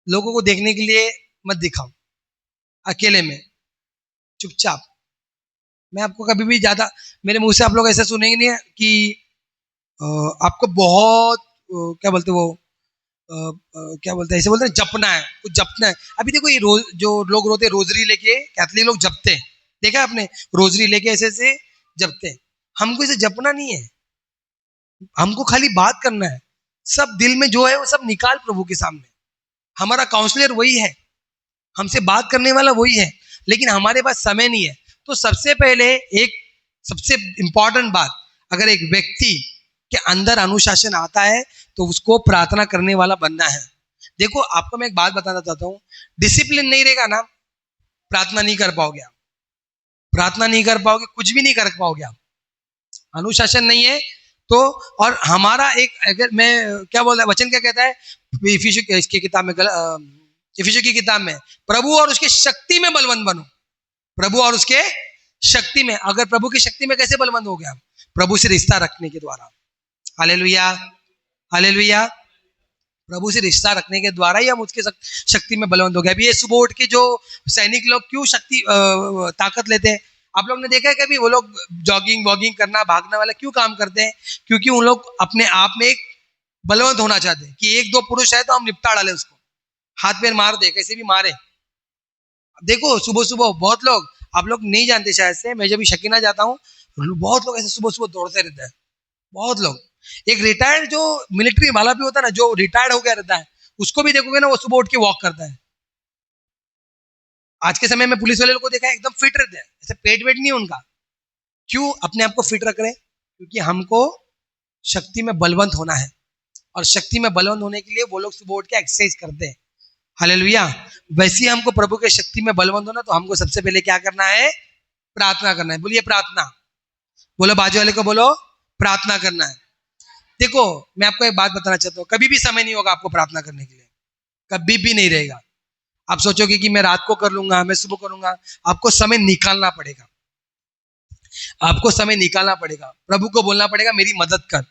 लोगों को देखने के लिए मत दिखाओ, अकेले में चुपचाप। मैं आपको कभी भी ज्यादा, मेरे मुंह से आप लोग ऐसा सुनेंगे नहीं कि आपको बहुत क्या बोलते वो क्या बोलते हैं, ऐसे बोलते हैं जपना है, कुछ जपना है। अभी देखो ये जो लोग रोते रोजरी लेके, कैथलिक लोग जपते हैं, देखा आपने? रोजरी लेके ऐसे ऐसे जपते हैं। हमको इसे जपना नहीं है, हमको खाली बात करना है। सब दिल में जो है वो सब निकाल प्रभु के सामने। हमारा काउंसलर वही है, हमसे बात करने वाला वही है, लेकिन हमारे पास समय नहीं है। तो सबसे पहले एक सबसे इंपॉर्टेंट बात, अगर एक व्यक्ति के अंदर अनुशासन आता है तो उसको प्रार्थना करने वाला बनना है। देखो आपको मैं एक बात बताना चाहता हूँ, डिसिप्लिन नहीं रहेगा ना, प्रार्थना नहीं कर पाओगे आप, प्रार्थना नहीं कर पाओगे, कुछ भी नहीं कर पाओगे आप। अनुशासन नहीं है तो, और हमारा एक, अगर मैं क्या बोल रहा है, वचन क्या कहता है इफिसियों इसकी किताब में, इफिसियों की किताब में, प्रभु और उसके शक्ति में बलवंत बनो। प्रभु और उसके शक्ति में। अगर प्रभु की शक्ति में कैसे बलवंत हो गया? प्रभु से रिश्ता रखने के द्वारा। Hallelujah, hallelujah. प्रभु से रिश्ता रखने के द्वारा ही हम उसके शक्ति में बलवंत हो गए। अभी ये सुबह उठ के जो सैनिक लोग क्यों ताकत लेते हैं, आप लोग ने देखा है कभी? वो लोग जॉगिंग वॉगिंग करना, भागने वाला क्यों काम करते हैं? क्योंकि उन लोग अपने आप में एक बलवंत होना चाहते हैं कि 1-2 पुरुष है तो हम निपटा डाले उसको, हाथ पैर मार दे, कैसे भी मारे। देखो सुबह सुबह बहुत लोग, आप लोग नहीं जानते शायद से, मैं जब शकीना जाता हूँ, बहुत लोग ऐसे सुबह सुबह दौड़ते रहते हैं, बहुत लोग। एक रिटायर्ड जो मिलिट्री वाला भी होता है ना, जो रिटायर्ड हो गया रहता है, उसको भी देखोगे ना, वो सुबह उठ के वॉक करता है। आज के समय में पुलिस वाले लोग को देखा है, एकदम फिट रहते हैं, ऐसे पेट वेट नहीं उनका। क्यों अपने आप को फिट रख रहे हैं? क्योंकि हमको शक्ति में बलवंत होना है, और शक्ति में बलवंत होने के लिए वो लोग सुबह उठ के एक्सरसाइज करते हैं। हालेलुया। वैसे ही हमको प्रभु के शक्ति में बलवंत होना, तो हमको सबसे पहले क्या करना है? प्रार्थना करना है। बोलिए प्रार्थना। बोलो बाजू वाले को, बोलो प्रार्थना करना है। देखो मैं आपको एक बात बताना चाहता हूँ, कभी भी समय नहीं होगा आपको प्रार्थना करने के लिए, कभी भी नहीं रहेगा। आप सोचोगे कि मैं रात को कर लूंगा, मैं सुबह करूंगा, आपको समय निकालना पड़ेगा। आपको समय निकालना पड़ेगा, प्रभु को बोलना पड़ेगा मेरी मदद कर,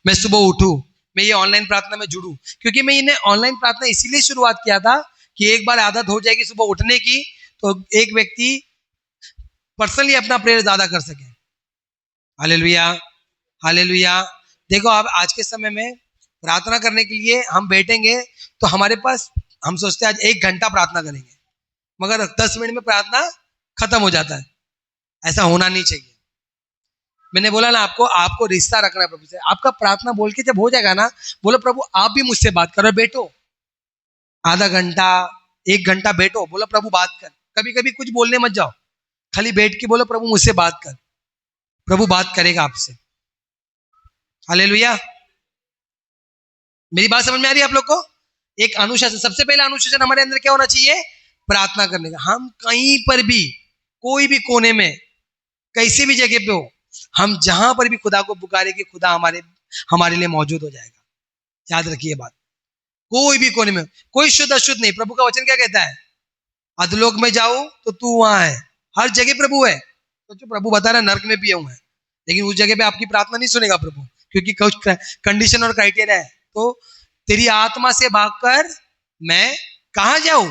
मैं सुबह उठूं, मैं ये ऑनलाइन प्रार्थना में जुड़ूं। क्योंकि मैं इन्हें ऑनलाइन प्रार्थना इसीलिए शुरुआत किया था कि एक बार आदत हो जाएगी सुबह उठने की, तो एक व्यक्ति पर्सनली अपना प्रेयर ज्यादा कर सके। Hallelujah, hallelujah. देखो आप आज के समय में प्रार्थना करने के लिए हम बैठेंगे तो हमारे पास, हम सोचते हैं आज 1 घंटा प्रार्थना करेंगे, मगर 10 मिनट में प्रार्थना खत्म हो जाता है। ऐसा होना नहीं चाहिए। मैंने बोला ना आपको, आपको रिश्ता रखना है प्रभु से। आपका प्रार्थना बोल के जब हो जाएगा ना, बोलो प्रभु आप भी मुझसे बात करो, बैठो आधा घंटा 1 घंटा बैठो, बोलो प्रभु बात कर। कभी कभी कुछ बोलने मत जाओ, खाली बैठ के बोलो प्रभु मुझसे बात कर, प्रभु बात करेगा आपसे। हालेलुया। मेरी बात समझ में आ रही है आप लोग को? एक अनुशासन, सबसे पहला अनुशासन हमारे अंदर क्या होना चाहिए? प्रार्थना करने का। हम कहीं पर भी, कोई भी कोने में, कैसी भी जगह पे हो, हम जहां पर भी खुदा को पुकारे कि खुदा हमारे लिए मौजूद हो जाएगा। याद रखिए बात, कोई भी कोने में, कोई शुद्ध अशुद्ध नहीं। प्रभु का वचन क्या कहता है? अधलोक में जाओ तो तू वहां है। हर जगह प्रभु है। तो जो प्रभु बता रहा है नरक में भी हूं मैं, लेकिन उस जगह पे आपकी प्रार्थना नहीं सुनेगा प्रभु, क्योंकि कुछ कंडीशन और क्राइटेरिया है। तो तेरी आत्मा से भागकर मैं कहां जाऊं?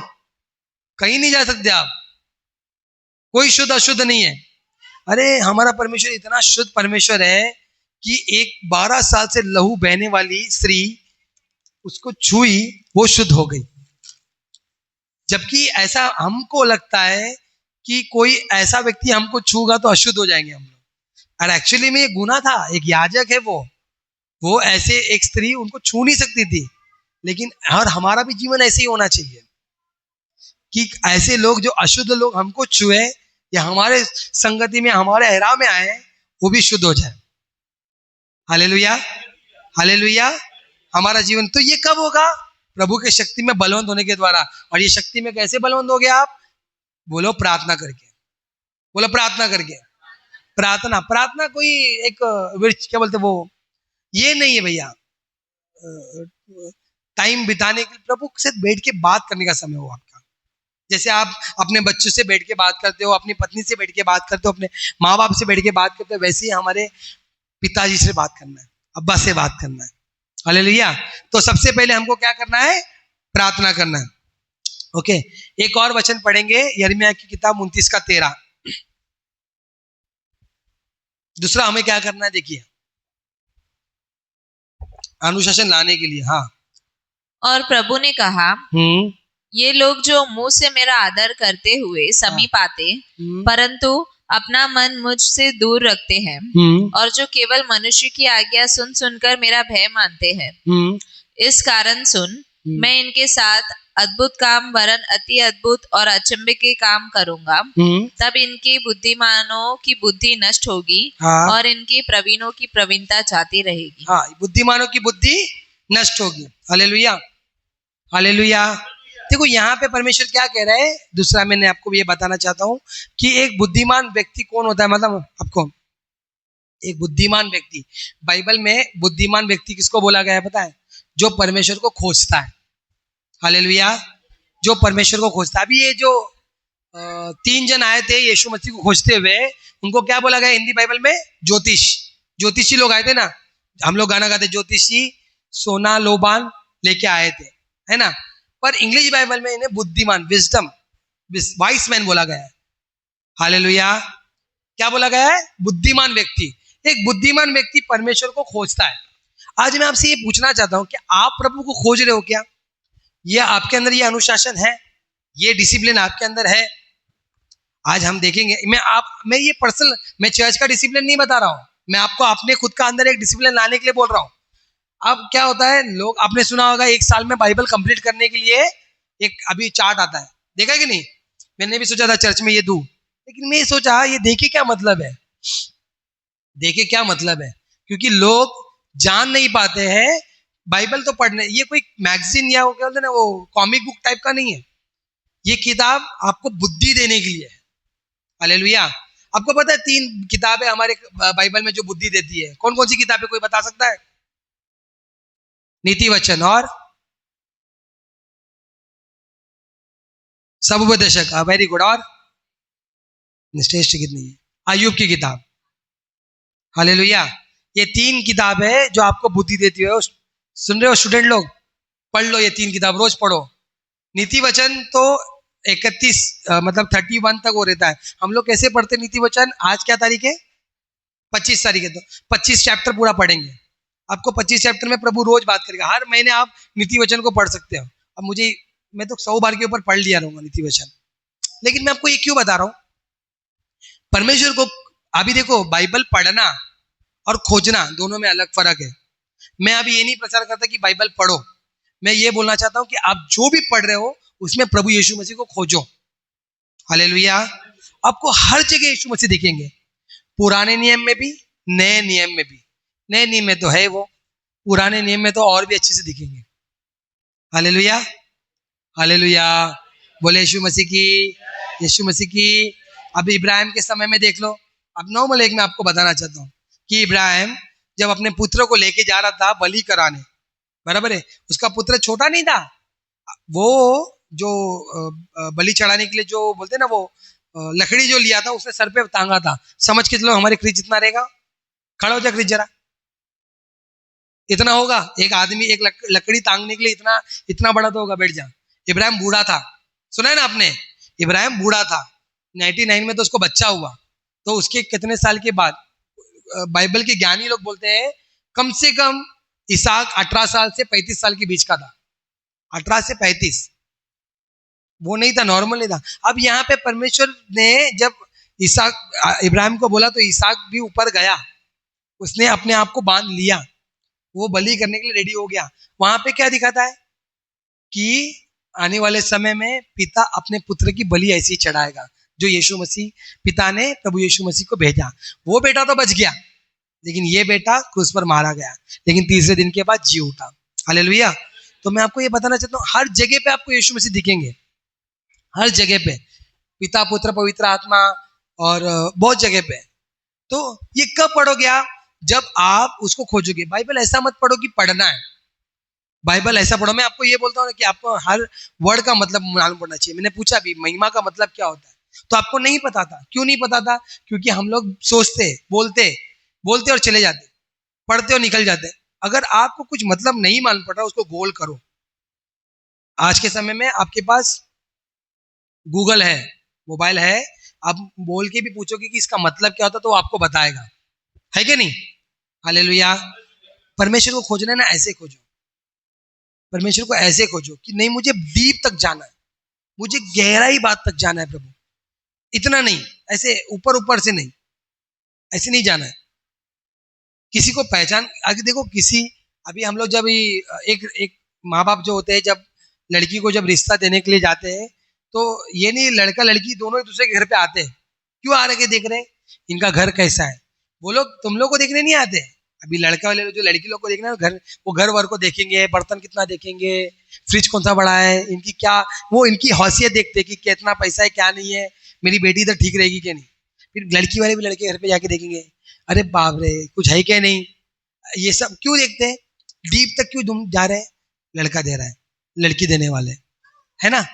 कहीं नहीं जा सकते आप। कोई शुद्ध अशुद्ध नहीं है। अरे हमारा परमेश्वर इतना शुद्ध परमेश्वर है कि एक 12 साल से लहू बहने वाली स्त्री उसको छुई, वो शुद्ध हो गई। जबकि ऐसा हमको लगता है कि कोई ऐसा व्यक्ति हमको छूगा तो अशुद्ध हो जाएंगे हम लोग। और एक्चुअली में ये गुनाह था। एक याजक है, वो ऐसे एक स्त्री उनको छू नहीं सकती थी। लेकिन और हमारा भी जीवन ऐसे ही होना चाहिए कि ऐसे लोग, जो अशुद्ध लोग हमको छुए या हमारे संगति में, हमारे अहराव में आए, वो भी शुद्ध हो जाए। Hallelujah, hallelujah. हमारा जीवन तो ये कब होगा? प्रभु के शक्ति में बलवंत होने के द्वारा। और ये शक्ति में कैसे बलवंत हो गया आप? बोलो प्रार्थना करके, बोलो प्रार्थना करके। प्रार्थना, प्रार्थना कोई एक क्या बोलते वो, ये नहीं है भैया टाइम बिताने के लिए। प्रभु से बैठ के बात करने का समय हो आपका। जैसे आप अपने बच्चों से बैठ के बात करते हो, अपनी पत्नी से बैठ के बात करते हो, अपने माँ बाप से बैठ के बात करते हो, वैसे ही हमारे पिताजी से बात करना है, अब्बा से बात करना है। हालेलुया। तो सबसे पहले हमको क्या करना है? प्रार्थना करना है। ओके, एक और वचन पढ़ेंगे, यिर्मयाह की किताब 29 का 13। दूसरा हमें क्या करना है देखिए, अनुशासन लाने के लिए। हाँ, और प्रभु ने कहा, ये लोग जो मुंह से मेरा आदर करते हुए समीप आते, परंतु अपना मन मुझसे दूर रखते हैं, और जो केवल मनुष्य की आज्ञा सुन सुनकर मेरा भय मानते हैं, इस कारण सुन, मैं इनके साथ अद्भुत काम वरन अति अद्भुत और अचंभे के काम करूंगा। तब इनकी बुद्धिमानों की बुद्धि नष्ट होगी, हाँ, और इनकी प्रवीणों की प्रवीणता जाती रहेगी। हाँ, बुद्धिमानों की बुद्धि नष्ट होगी। Hallelujah, hallelujah. देखो यहाँ पे परमेश्वर क्या कह रहा है? दूसरा मैंने आपको ये बताना चाहता हूँ कि एक बुद्धिमान व्यक्ति कौन होता है। मतलब आपको एक बुद्धिमान व्यक्ति, बाइबल में बुद्धिमान व्यक्ति किसको बोला गया है पता है? जो परमेश्वर को खोजता है। हालेलुया, जो परमेश्वर को खोजता है। अभी ये जो 3 जन आए थे यीशु मसीह को खोजते हुए, उनको क्या बोला गया हिंदी बाइबल में? ज्योतिष, ज्योतिषी लोग आए थे ना। हम लोग गाना गाते, ज्योतिषी सोना लोबान लेके आए थे, है ना। पर इंग्लिश बाइबल में इन्हें बुद्धिमान, विजडम, वाइस मैन बोला गया है। हालेलुया, क्या बोला गया है? बुद्धिमान व्यक्ति। एक बुद्धिमान व्यक्ति परमेश्वर को खोजता है। आज मैं आपसे ये पूछना चाहता हूं कि आप प्रभु को खोज रहे हो क्या? ये आपके अंदर ये अनुशासन है, ये डिसिप्लिन आपके अंदर है? आज हम देखेंगे। मैं ये पर्सनल, मैं चर्च का डिसिप्लिन नहीं बता रहा हूं, मैं आपको अपने खुद का अंदर एक डिसिप्लिन लाने के लिए बोल रहा हूं। अब क्या होता है, लोग, आपने सुना होगा 1 साल में बाइबल कंप्लीट करने के लिए एक अभी चार्ट आता है, देखा कि नहीं? मैंने भी सोचा था चर्च में ये दूं, लेकिन मैं सोचा ये देखे क्या मतलब है, देखे क्या मतलब है? क्योंकि लोग जान नहीं पाते हैं बाइबल तो पढ़ने, ये कोई मैगजीन या वो क्या बोलते हैं ना, वो कॉमिक बुक टाइप का नहीं है। ये किताब आपको बुद्धि देने के लिए है। हालेलुया। आपको पता है 3 किताबें हमारे बाइबल में जो बुद्धि देती है, कौन कौन सी किताबें, कोई बता सकता है? नीति वचन और सबोपदेशक, वेरी गुड। और निष्ठेष्ट कितनी है? अय्यूब की किताब। हालेलुया। ये 3 किताब है जो आपको बुद्धि देती है। सुन रहे हो स्टूडेंट लोग? पढ़ लो ये 3 किताब, रोज पढ़ो। नीति वचन तो 31 मतलब 31 तक वो रहता है। हम लोग कैसे पढ़ते नीति वचन? आज क्या तारीख है? 25 तारीख है, तो 25 चैप्टर पूरा पढ़ेंगे। आपको 25 चैप्टर में प्रभु रोज बात करेगा। हर महीने आप नीति वचन को पढ़ सकते हो। अब मैं तो 100 बार के ऊपर पढ़ लिया रहूंगा नीति वचन, लेकिन मैं आपको ये क्यों बता रहा हूं? परमेश्वर को, अभी देखो, बाइबल पढ़ना और खोजना दोनों में अलग फर्क है। मैं अभी ये नहीं प्रचार करता कि बाइबल पढ़ो, मैं ये बोलना चाहता हूं कि आप जो भी पढ़ रहे हो उसमें प्रभु यीशु मसीह को खोजो। हालेलुया। आपको हर जगह यीशु मसीह दिखेंगे, पुराने नियम में भी, नए नियम में भी। नए नियम में तो है वो, पुराने नियम में तो और भी अच्छे से दिखेंगे। Hallelujah, hallelujah. बोले यीशु मसीह की, यीशु मसीह की। अब इब्राहिम के समय में देख लो। अब नॉर्मल एक मैं आपको बताना चाहता हूँ कि इब्राहिम जब अपने पुत्र को लेके जा रहा था बलि कराने, बराबर है, उसका पुत्र छोटा नहीं था। वो जो बलि चढ़ाने के लिए जो बोलते हैं ना, वो लकड़ी जो लिया था उसने सर पे टांगा था। समझ के चलो हमारे क्रीज जितना रहेगा। खड़ा हो जा क्रीज जरा, इतना होगा। एक आदमी एक लकड़ी टांगने के लिए इतना इतना बड़ा तो होगा। बैठ जा। इब्राहिम बूढ़ा था, सुना है ना आपने? इब्राहिम बूढ़ा था। 99 में तो उसको बच्चा हुआ, तो उसके कितने साल के बाद, बाइबल के ज्ञानी लोग बोलते हैं कम से कम इसहाक 18 साल से 35 साल के बीच का था। 18 से 35, वो नहीं था, नॉर्मल नहीं था। अब यहाँ पे परमेश्वर ने जब इसहाक इब्राहिम को बोला तो इसहाक भी ऊपर गया, उसने अपने आप को बांध लिया, वो बलि करने के लिए रेडी हो गया। वहां पे क्या दिखाता है कि आने वाले समय में पिता अपने पुत्र की बलि ऐसी ही चढ़ाएगा, जो यीशु मसीह, पिता ने प्रभु यीशु मसीह को भेजा। वो बेटा तो बच गया, लेकिन ये बेटा क्रूस पर मारा गया, लेकिन तीसरे दिन के बाद जी उठा। हालेलुया। तो मैं आपको ये बताना चाहता हूँ, हर जगह पे आपको यीशु मसीह दिखेंगे, हर जगह पे, पिता पुत्र पवित्र आत्मा, और बहुत जगह पे। तो ये कब पढ़ोगे आप? जब आप उसको खोजोगे। बाइबल ऐसा मत पढ़ो कि पढ़ना है, बाइबल ऐसा पढ़ो। मैं आपको ये बोलता हूँ कि आपको हर वर्ड का मतलब मालूम पड़ना चाहिए। मैंने पूछा भी महिमा का मतलब क्या होता है, तो आपको नहीं पता था। क्यों नहीं पता था? क्योंकि हम लोग सोचते, बोलते बोलते और चले जाते, पढ़ते और निकल जाते। अगर आपको कुछ मतलब नहीं मालूम पड़ रहा, उसको गोल करो। आज के समय में आपके पास गूगल है, मोबाइल है, आप बोल के भी पूछोगे कि इसका मतलब क्या होता है, तो वो आपको बताएगा, है कि नहीं? हालेलुया। परमेश्वर को खोजना है ना, ऐसे खोजो। परमेश्वर को ऐसे खोजो कि नहीं, मुझे डीप तक जाना है, मुझे गहराई बात तक जाना है प्रभु। इतना नहीं, ऐसे ऊपर ऊपर से नहीं, ऐसे नहीं जाना है। किसी को पहचान, आगे देखो, किसी, अभी हम लोग जब एक एक माँ बाप जो होते हैं, जब लड़की को जब रिश्ता देने के लिए जाते हैं, तो ये नहीं लड़का लड़की दोनों एक दूसरे के घर पे आते हैं। क्यों आ रहे, देख रहे हैं इनका घर कैसा है। वो लोग तुम लोग को देखने नहीं आते। अभी लड़का वाले जो लड़की लोग को देखना है, घर, वो घर वर को देखेंगे, बर्तन कितना देखेंगे, फ्रिज कौन सा बड़ा है, इनकी क्या, वो इनकी हैसियत देखते कि कितना पैसा है, क्या नहीं है, मेरी बेटी इधर ठीक रहेगी क्या नहीं। फिर लड़की वाले भी लड़के घर पे जाके देखेंगे, अरे बाप रे कुछ है क्या नहीं। ये सब क्यों देखते हैं? डीप तक क्यों तुम जा रहे हैं? लड़का दे रहा है, लड़की देने वाले, है ना,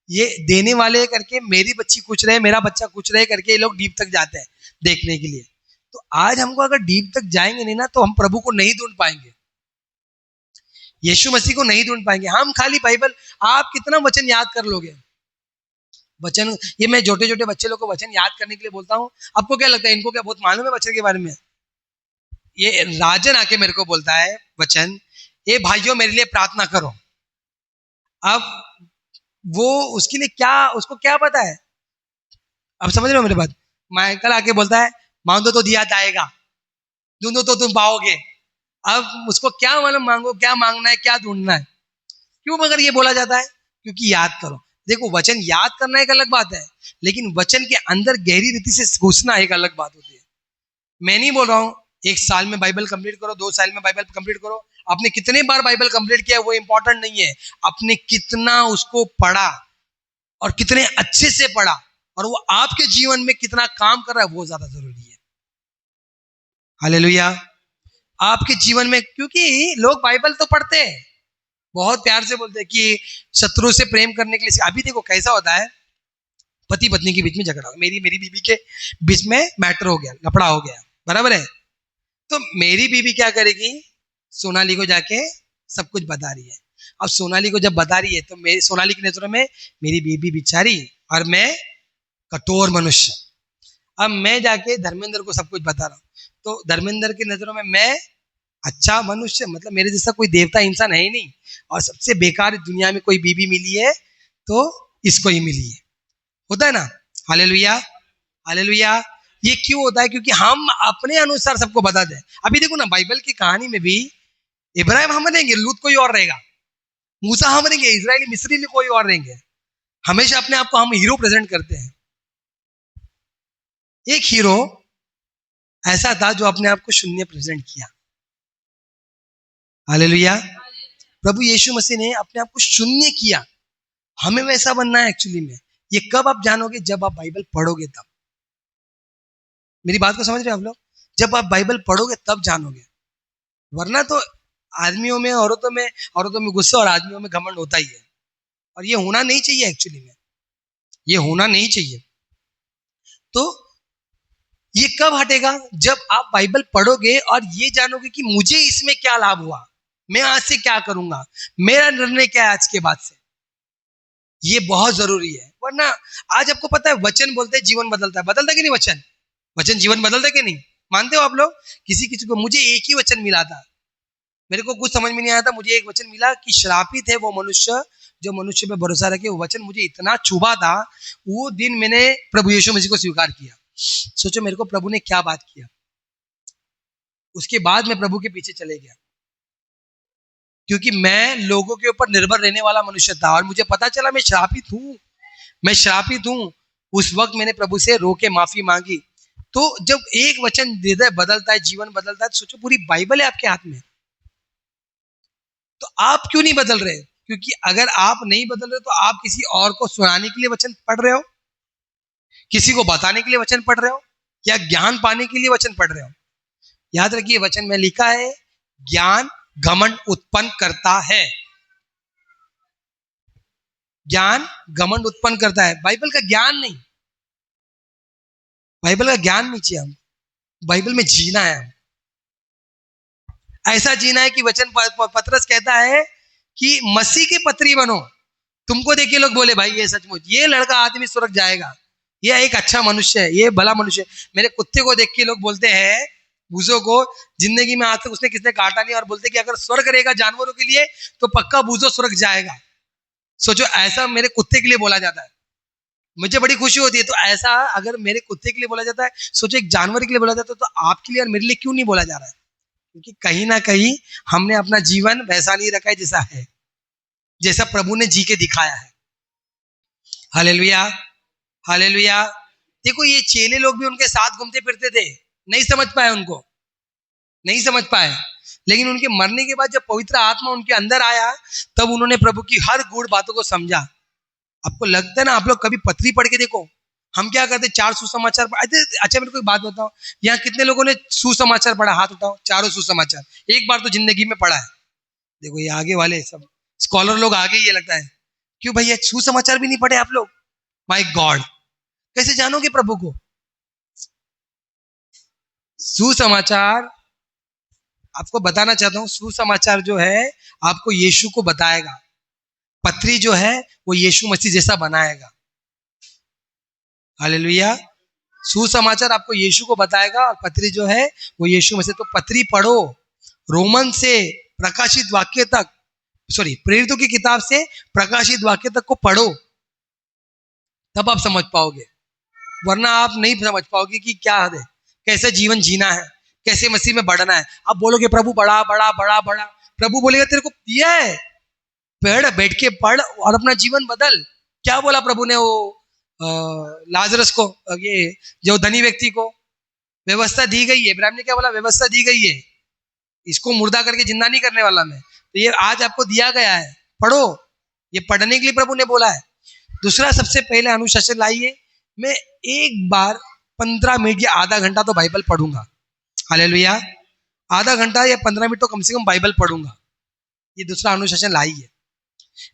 ये देने वाले करके मेरी बच्ची कुछ रहे, मेरा बच्चा कुछ रहे करके ये लोग डीप तक जाते हैं देखने के लिए। तो आज हमको अगर डीप तक जाएंगे नहीं ना, तो हम प्रभु को नहीं ढूंढ पाएंगे, यीशु मसीह को नहीं ढूंढ पाएंगे। हम खाली बाइबल, आप कितना वचन याद कर लोगे? वचन, ये मैं छोटे छोटे बच्चे लोग को वचन याद करने के लिए बोलता हूँ। आपको क्या लगता है, इनको क्या बहुत मालूम है वचन के बारे में? ये राजन आके मेरे को बोलता है वचन, ये भाइयों मेरे लिए प्रार्थना करो। अब वो उसके लिए क्या, उसको क्या पता है? अब समझ रहे हो मेरी बात? माइकल आके बोलता है मांगो तो दिया जाएगा, ढूंढो तो तुम पाओगे। अब उसको क्या मालूम मांगो, क्या मांगना है, क्या ढूंढना है? क्यों मगर ये बोला जाता है? क्योंकि याद करो। देखो, वचन याद करना एक अलग बात है, लेकिन वचन के अंदर गहरी रीति से घुसना एक अलग बात होती है। मैं नहीं बोल रहा हूँ एक साल में बाइबल कंप्लीट करो, 2 साल में बाइबल कंप्लीट करो, आपने कितने बार बाइबल कंप्लीट किया वो इंपॉर्टेंट नहीं है, आपने कितना उसको पढ़ा और कितने अच्छे से पढ़ा और वो आपके जीवन में कितना काम कर रहा है वो ज्यादा जरूरी है। हालेलुया। आपके जीवन में, क्योंकि लोग बाइबल तो पढ़ते हैं, बहुत प्यार से बोलते हैं कि शत्रु से प्रेम करने के लिए। अभी देखो कैसा होता है, पति पत्नी के बीच में झगड़ा हो, मेरी बीबी के बीच में मैटर हो गया, लफड़ा हो गया, बराबर है। तो मेरी बीबी क्या करेगी, सोनाली को जाके सब कुछ बता रही है। अब सोनाली को जब बता रही है तो मेरी सोनाली की नजरों में मेरी बीबी बिचारी और मैं कठोर मनुष्य। अब मैं जाके धर्मेंद्र को सब कुछ बता रहा हूँ, तो धर्मेंद्र की नजरों में मैं अच्छा मनुष्य, मतलब मेरे जैसा कोई देवता इंसान है ही नहीं, और सबसे बेकार दुनिया में कोई बीबी मिली है तो इसको ही मिली है। होता है ना। Hallelujah, hallelujah. ये क्यों होता है, क्योंकि हम अपने अनुसार सबको बताते हैं। अभी देखो ना, बाइबल की कहानी में भी इब्राहिम हम रहेंगे, लूत कोई और रहेगा, मूसा हम रहेंगे, इजरायली मिस्री कोई और रहेंगे। हमेशा अपने आप को हम हीरो प्रेजेंट करते हैं। एक हीरो ऐसा था जो अपने आप को शून्य प्रेजेंट किया। हालेलुया। प्रभु यीशु मसीह ने अपने आप को शून्य किया, हमें वैसा बनना है एक्चुअली में। ये कब आप जानोगे, जब आप बाइबल पढ़ोगे तब। मेरी बात को समझ रहे हैं आप लोग, जब आप बाइबल पढ़ोगे तब जानोगे, वरना तो आदमियों में औरतों में गुस्सा और आदमियों में घमंड होता ही है, और ये होना नहीं चाहिए एक्चुअली में, ये होना नहीं चाहिए। तो ये कब हटेगा, जब आप बाइबल पढ़ोगे और ये जानोगे कि मुझे इसमें क्या लाभ हुआ, मैं आज से क्या करूंगा, मेरा निर्णय क्या है आज के बाद से। ये बहुत जरूरी है, वरना आज आपको पता है वचन बोलते हैं जीवन बदलता है, बदलता कि नहीं वचन जीवन बदलता कि नहीं, मानते हो आप लोग। किसी को, मुझे एक ही वचन मिला था, मेरे को कुछ समझ में नहीं आया था, मुझे एक वचन मिला कि श्रापित है वो मनुष्य जो मनुष्य पे भरोसा रखे। वो वचन मुझे इतना चुभा था, वो दिन मैंने प्रभु यीशु मसीह को स्वीकार किया। सोचो मेरे को प्रभु ने क्या बात किया। उसके बाद मैं प्रभु के पीछे चले गया, क्योंकि मैं लोगों के ऊपर निर्भर रहने वाला मनुष्य था और मुझे पता चला मैं श्रापित हूं। उस वक्त मैंने प्रभु से रो के माफी मांगी। तो जब एक वचन हृदय बदलता है, जीवन बदलता है, तो सोचो पूरी बाइबल है आपके हाथ में, तो आप क्यों नहीं बदल रहे? क्योंकि अगर आप नहीं बदल रहे तो आप किसी और को सुनाने के लिए वचन पढ़ रहे हो, किसी को बताने के लिए वचन पढ़ रहे हो, या ज्ञान पाने के लिए वचन पढ़ रहे हो। याद रखिए वचन में लिखा है ज्ञान घमंड उत्पन्न करता है, ज्ञान घमंड उत्पन्न करता है। बाइबल का ज्ञान नहीं, बाइबल का ज्ञान नहीं चाहिए हम, बाइबल में जीना है। ऐसा जीना है कि वचन पतरस कहता है कि मसीह की पत्री बनो। तुमको देखिए लोग बोले भाई ये सचमुच ये लड़का आदमी स्वर्ग जाएगा, ये एक अच्छा मनुष्य है, ये भला मनुष्य है। मेरे कुत्ते को देख के लोग बोलते हैं, भूसों को, जिंदगी में आज तक उसने किसने काटा नहीं, और बोलते कि अगर स्वर्ग रहेगा जानवरों के लिए तो पक्का भूसो स्वर्ग जाएगा। सोचो ऐसा मेरे कुत्ते के लिए बोला जाता है, मुझे बड़ी खुशी होती है। तो ऐसा अगर मेरे कुत्ते के लिए बोला जाता है, सोचो एक जानवर के लिए बोला जाता है, तो आपके लिए और मेरे लिए क्यों नहीं बोला जा रहा है? क्योंकि कहीं ना कहीं हमने अपना जीवन वैसा नहीं रखा है जैसा है, जैसा प्रभु ने जी के दिखाया है। Hallelujah, hallelujah. देखो ये चेले लोग भी उनके साथ घूमते फिरते थे, नहीं समझ पाए, उनको नहीं समझ पाए, लेकिन उनके मरने के बाद जब पवित्र आत्मा उनके अंदर आया तब उन्होंने प्रभु की हर गूढ़ बातों को समझा। आपको लगता है ना, आप लोग कभी पत्री पढ़ के देखो, हम क्या करते, 4 सुसमाचार पढ़ते। अच्छा मेरे को एक बात बताओ, यहाँ कितने लोगों ने सुसमाचार पढ़ा, हाथ उठाओ। 4 सुसमाचार एक बार तो जिंदगी में पढ़ा है। देखो ये आगे वाले सब स्कॉलर लोग आगे, ये लगता है क्यों भैया सुसमाचार भी नहीं पढ़े आप लोग? माय गॉड, कैसे जानोगे प्रभु को? सुसमाचार आपको बताना चाहता हूं, सुसमाचार जो है आपको यीशु को बताएगा, पत्री जो है वो यीशु मसीह जैसा बनाएगा। हालेलुया। सुसमाचार आपको यीशु को बताएगा और पत्री जो है वो यीशु मसीह। तो पत्री पढ़ो, रोमन से प्रकाशित वाक्य तक, प्रेरितों की किताब से प्रकाशित वाक्य तक को पढ़ो, तब आप समझ पाओगे, वरना आप नहीं समझ पाओगे कि क्या है, कैसे जीवन जीना है, कैसे मसीह में बढ़ना है। आप बोलोगे प्रभु बड़ा बड़ा बड़ा बड़ा, प्रभु बोलेगा तेरे को दिया है, बैठ के पढ़ और अपना जीवन बदल। क्या बोला प्रभु ने वो लाजरस को, ये जो धनी व्यक्ति को, व्यवस्था दी गई है। इब्राहिम ने क्या बोला? व्यवस्था दी गई है, इसको मुर्दा करके जिंदा नहीं करने वाला मैं, तो ये आज आपको दिया गया है, पढ़ो। ये पढ़ने के लिए प्रभु ने बोला है। दूसरा, सबसे पहले अनुशासन लाइए, मैं एक बार 15 मिनट या आधा घंटा तो बाइबल पढ़ूंगा। हालेलुया। आधा घंटा या 15 मिनट तो कम से कम बाइबल पढ़ूंगा। ये दूसरा अनुशासन लाइए।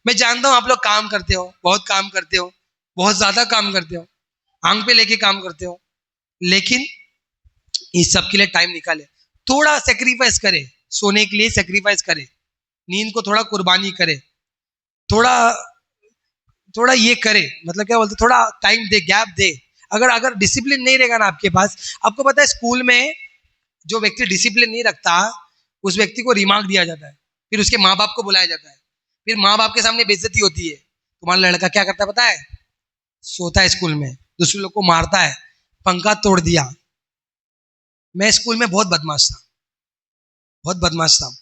मैं जानता हूं आप लोग काम करते हो, बहुत काम करते हो, बहुत ज्यादा काम करते हो, आंख पे लेके काम करते हो, लेकिन इस सब के लिए टाइम निकाले, थोड़ा सेक्रीफाइस करे, सोने के लिए सेक्रीफाइस करे, नींद को थोड़ा कुर्बानी करे, थोड़ा थोड़ा ये करे, मतलब क्या बोलते, थोड़ा टाइम दे, गैप दे। अगर डिसिप्लिन नहीं रहेगा ना आपके पास, आपको पता है स्कूल में जो व्यक्ति डिसिप्लिन नहीं रखता उस व्यक्ति को रिमार्क दिया जाता है, फिर उसके माँ बाप को बुलाया जाता है, फिर माँ बाप के सामने बेइज्जती होती है। तुम्हारा लड़का क्या करता है पता है? सोता है स्कूल में, दूसरे लोग को मारता है, पंखा तोड़ दिया। मैं स्कूल में बहुत बदमाश था, बहुत बदमाश था,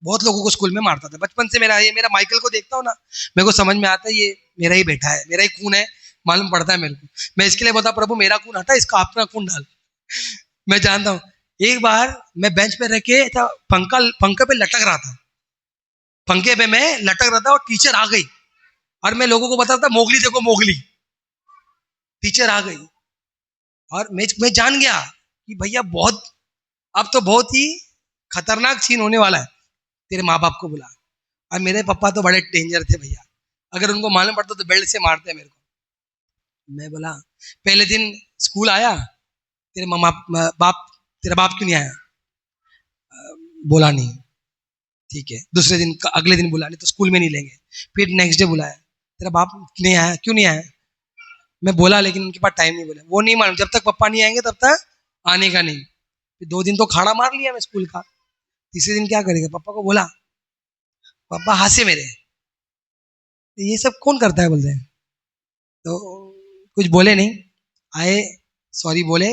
बहुत लोगों को स्कूल में मारता था बचपन से। मेरा माइकल को देखता हूँ ना, मेरे को समझ में आता है ये मेरा ही बेटा है, मेरा ही खून है, मालूम पड़ता है मेरे को। मैं इसके लिए बोलता, प्रभु मेरा खून हटा, इसका अपना खून डाल। मैं जानता हूँ, एक बार मैं बेंच पे रह के था, पंखे पे लटक रहा था, पंखे पे मैं लटक रहा था और टीचर आ गई और मैं लोगों को बता रहा था, मोगली देखो मोगली। टीचर आ गई और मैं जान गया कि भैया बहुत, अब तो बहुत ही खतरनाक सीन होने वाला है, तेरे माँ बाप को बुला। और मेरे पापा तो बड़े डेंजर थे भैया, अगर उनको मालूम पड़ता तो बेल्ट से मारते मेरे को। मैं बोला, पहले दिन स्कूल आया, तेरा बाप क्यों नहीं आया? बोला नहीं, ठीक है। दूसरे दिन, अगले दिन बुला, नहीं तो स्कूल में नहीं लेंगे। फिर नेक्स्ट डे बुलाया, तेरा बाप नहीं आया, क्यों नहीं आया? मैं बोला लेकिन उनके पास टाइम नहीं, बोला वो नहीं मालूम, जब तक पापा नहीं आएंगे तब तक आने का नहीं। फिर 2 दिन तो खाड़ा मार लिया मैं स्कूल का। तीसरे दिन क्या करेगा? पापा को बोला, पापा हंसे मेरे, ये सब कौन करता है बोलते हैं। तो कुछ बोले नहीं, आए, सॉरी बोले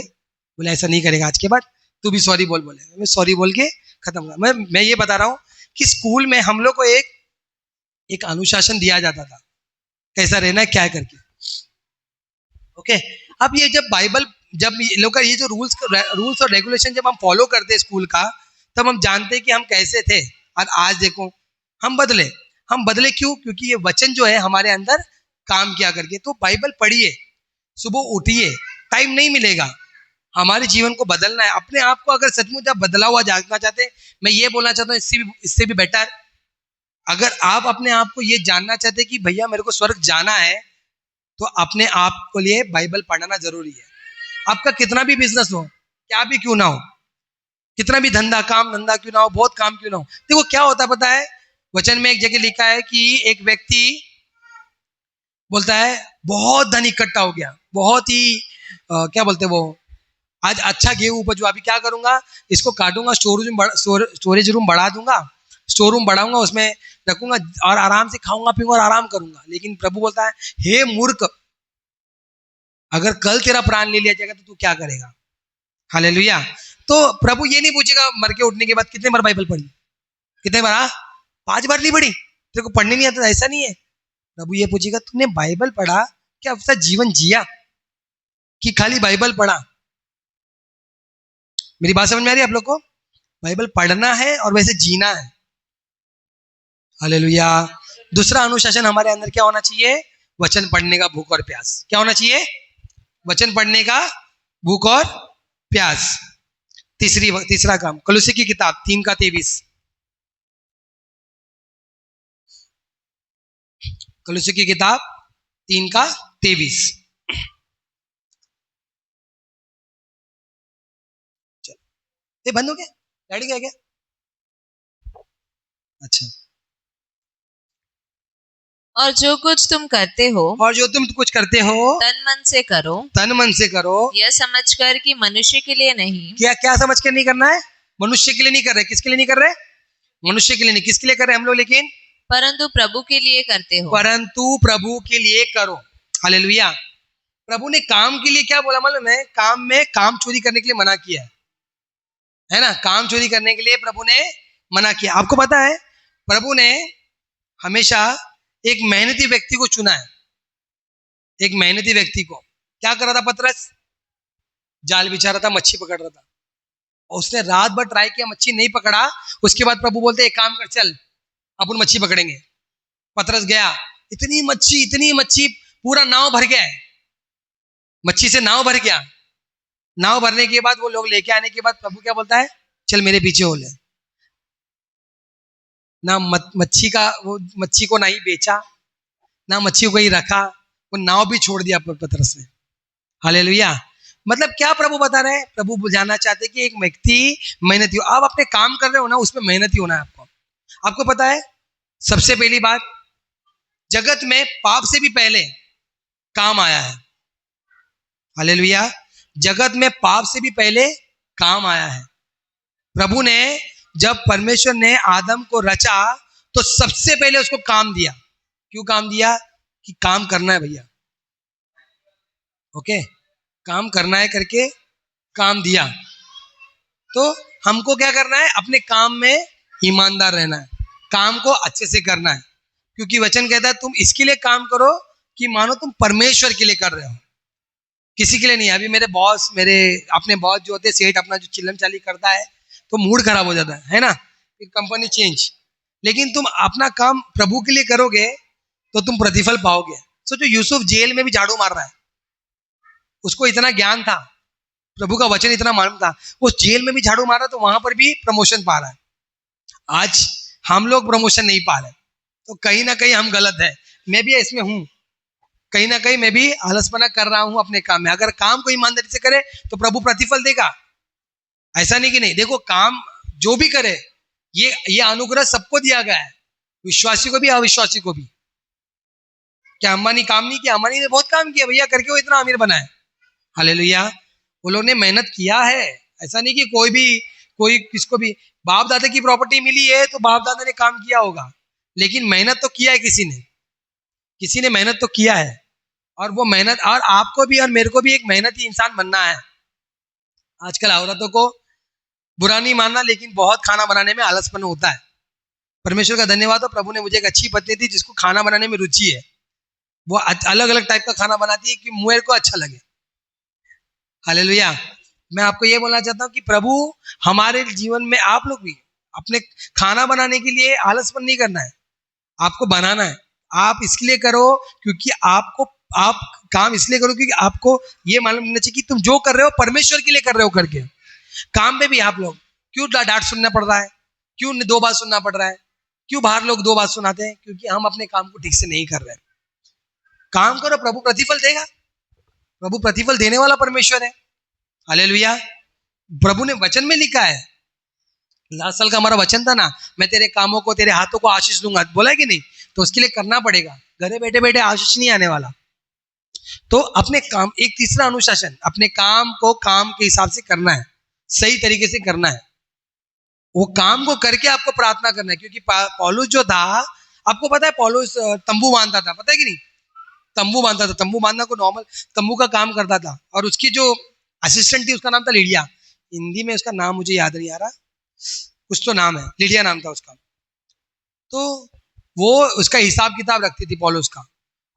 ऐसा नहीं करेगा आज के बाद, तू भी सॉरी बोले। मैं सॉरी बोल के खत्म हुआ। मैं ये बता रहा हूँ कि स्कूल में हम लोग को एक अनुशासन दिया जाता था, कैसा रहना है क्या करके। ओके, अब ये जब ये लोग का ये जो रूल्स और रेगुलेशन जब हम फॉलो करते हैं स्कूल का, तब हम जानते हैं कि हम कैसे थे। और आज देखो हम बदले क्यों? क्योंकि ये वचन जो है हमारे अंदर काम किया करके। तो बाइबल पढ़िए, सुबह उठिए, टाइम नहीं मिलेगा, हमारे जीवन को बदलना है अपने आप को। अगर सचमुच आप बदला हुआ जानना चाहते हैं, मैं ये बोलना चाहता हूँ, इससे भी बेटर, अगर आप अपने आप को ये जानना चाहते हैं कि भैया मेरे को स्वर्ग जाना है, तो अपने आप को लिए बाइबल पढ़ना जरूरी है। आपका कितना भी बिजनेस हो, क्या भी क्यों ना हो, कितना भी काम धंधा क्यों ना हो, बहुत काम क्यों ना हो, देखो क्या होता है पता है? वचन में एक जगह लिखा है कि एक व्यक्ति बोलता है बहुत धन इकट्ठा हो गया, बहुत ही क्या बोलते हैं वो, आज अच्छा गेहूं उपज हुआ, अभी क्या करूंगा, इसको काटूंगा, स्टोरेज रूम बढ़ा दूंगा, स्टोर रूम बढ़ाऊंगा, उसमें रखूंगा और आराम से खाऊंगा पीऊंगा और आराम करूंगा। लेकिन प्रभु बोलता है, हे मूर्ख, अगर कल तेरा प्राण ले लिया जाएगा तो तू क्या करेगा? हालेलुया। तो प्रभु ये नहीं पूछेगा मर के उठने के बाद कितने बार बाइबल पढ़ी, कितने बार, 5 बार नहीं पढ़ी, तेरे को पढ़ने नहीं आता, ऐसा नहीं है। प्रभु ये पूछेगा, तूने बाइबल पढ़ा क्या, अपना जीवन जिया कि खाली बाइबल पढ़ा? मेरी बात समझ में आ रही है आप लोग को? बाइबल पढ़ना है और वैसे जीना है। हालेलुया। दूसरा अनुशासन हमारे अंदर क्या होना चाहिए? वचन पढ़ने का भूख और प्यास। क्या होना चाहिए? वचन पढ़ने का भूख और प्यास। तीसरा काम, कुलुस्सी की किताब 3:23। कुलुस्सी की किताब 3:23। ये बंद हो गया, लाइट गया क्या? अच्छा। और जो कुछ तुम करते हो तन मन से करो, यह समझकर कि मनुष्य के लिए नहीं। क्या समझ कर नहीं करना है? मनुष्य के लिए नहीं कर रहे। किसके लिए नहीं कर रहे? मनुष्य के लिए नहीं। किसके लिए कर रहे हम लोग? लेकिन परंतु प्रभु के लिए करते हो। परंतु प्रभु के लिए करो। हालेलुया। प्रभु ने काम के लिए क्या बोला मालूम है? काम में काम चोरी करने के लिए मना किया है ना? काम चोरी करने के लिए प्रभु ने मना किया। आपको पता है प्रभु ने हमेशा एक मेहनती व्यक्ति को चुना है। एक मेहनती व्यक्ति को क्या करा था पतरस? जाल बिछा रहा था, मच्छी पकड़ रहा था, और उसने रात भर ट्राई किया, मच्छी नहीं पकड़ा। उसके बाद प्रभु बोलते एक काम कर, चल अपन मच्छी पकड़ेंगे। पतरस गया, इतनी मच्छी, पूरा नाव भर गया है, मच्छी से नाव भर गया। नाव भरने के बाद वो लोग लेके आने के बाद प्रभु क्या बोलता है, चल मेरे पीछे हो ले। ना मच्छी को नहीं बेचा, ना मच्छी को कहीं रखा, वो नाव भी छोड़ दिया पतरस ने। हालेलुया। मतलब क्या प्रभु बता रहे हैं, प्रभु बुझाना चाहते हैं कि एक व्यक्ति मेहनती हो। आप अपने काम कर रहे हो ना, उसमें मेहनती होना है आपको। आपको पता है, सबसे पहली बात, जगत में पाप से भी पहले काम आया है। हालेलुया। जगत में पाप से भी पहले काम आया है। प्रभु ने, जब परमेश्वर ने आदम को रचा तो सबसे पहले उसको काम दिया। क्यों काम दिया? कि काम करना है भैया, ओके, काम करना है करके काम दिया। तो हमको क्या करना है, अपने काम में ईमानदार रहना है, काम को अच्छे से करना है, क्योंकि वचन कहता है तुम इसके लिए काम करो कि मानो तुम परमेश्वर के लिए कर रहे हो, किसी के लिए नहीं। अभी मेरे बॉस, अपने बॉस जो होते हैं, सेठ अपना जो चिल्लम चाली करता है तो मूड खराब हो जाता है ना, कंपनी चेंज। लेकिन तुम अपना काम प्रभु के लिए करोगे तो तुम प्रतिफल पाओगे। सोचो, यूसुफ जेल में भी झाड़ू मार रहा है, उसको इतना ज्ञान था, प्रभु का वचन इतना मालूम था, वो जेल में भी झाड़ू मार रहा तो वहां पर भी प्रमोशन पा रहा है। आज हम लोग प्रमोशन नहीं पा रहे, तो कहीं ना कहीं हम गलत है। मैं भी इसमें हूं, कहीं ना कहीं मैं भी आलसपना कर रहा हूं अपने काम में। अगर काम को ईमानदारी से करे तो प्रभु प्रतिफल देगा, ऐसा नहीं कि नहीं। देखो, काम जो भी करे, ये अनुग्रह सबको दिया गया है, विश्वासी को भी अविश्वासी को भी। क्या अंबानी काम नहीं किया? अंबानी ने बहुत काम किया भैया, करके वो इतना अमीर बना है। हालेलुया। वो लोग ने मेहनत किया है, ऐसा नहीं कि कोई किसको भी बाप दादा की प्रॉपर्टी मिली है तो बाप दादा ने काम किया होगा, लेकिन मेहनत तो किया है किसी ने मेहनत तो किया है। और वो मेहनत, और आपको भी और मेरे को भी एक मेहनती इंसान बनना है। आजकल औरतों को बुरा नहीं मानना, लेकिन बहुत खाना बनाने में आलसपन होता है। परमेश्वर का धन्यवाद हो, प्रभु ने मुझे एक अच्छी पत्नी दी जिसको खाना बनाने में रुचि है। वो अलग अलग टाइप का खाना बनाती है कि मुझे को अच्छा लगे। हालेलुया। मैं आपको ये बोलना चाहता हूँ कि प्रभु हमारे जीवन में, आप लोग भी अपने खाना बनाने के लिए आलसपन नहीं करना है, आपको बनाना है। आप इसके लिए करो क्योंकि आप काम इसलिए करो क्योंकि आपको ये मालूम होना चाहिए कि तुम जो कर रहे हो परमेश्वर के लिए कर रहे हो। करके काम में भी आप लोग क्यों डांट सुनना पड़ रहा है, क्यों 2 बात सुनना पड़ रहा है, क्यों बाहर लोग 2 बात सुनाते हैं? क्योंकि हम अपने काम को ठीक से नहीं कर रहे हैं। काम करो, प्रभु प्रतिफल देगा। प्रभु प्रतिफल देने वाला परमेश्वर है। हालेलुया। प्रभु ने वचन में लिखा है, लास्ट साल का हमारा वचन था ना, मैं तेरे कामों को, तेरे हाथों को आशीष दूंगा, बोला है कि नहीं? तो उसके लिए करना पड़ेगा, घरे बैठे बैठे आशीष नहीं आने वाला। तो अपने काम, एक तीसरा अनुशासन, अपने काम को काम के हिसाब से करना है, सही तरीके से करना है। वो काम को करके आपको प्रार्थना करना है, क्योंकि पौलुस जो था, आपको पता है पौलुस तंबू बांधता था, पता है कि नहीं? तंबू बांधता था, तंबू बांधना को नॉर्मल तंबू का काम करता था। और उसकी जो असिस्टेंट थी उसका नाम था लिडिया, हिंदी में उसका नाम मुझे याद नहीं आ रहा, कुछ तो नाम है, लिडिया नाम था उसका। तो वो उसका हिसाब किताब रखती थी पौलुस का,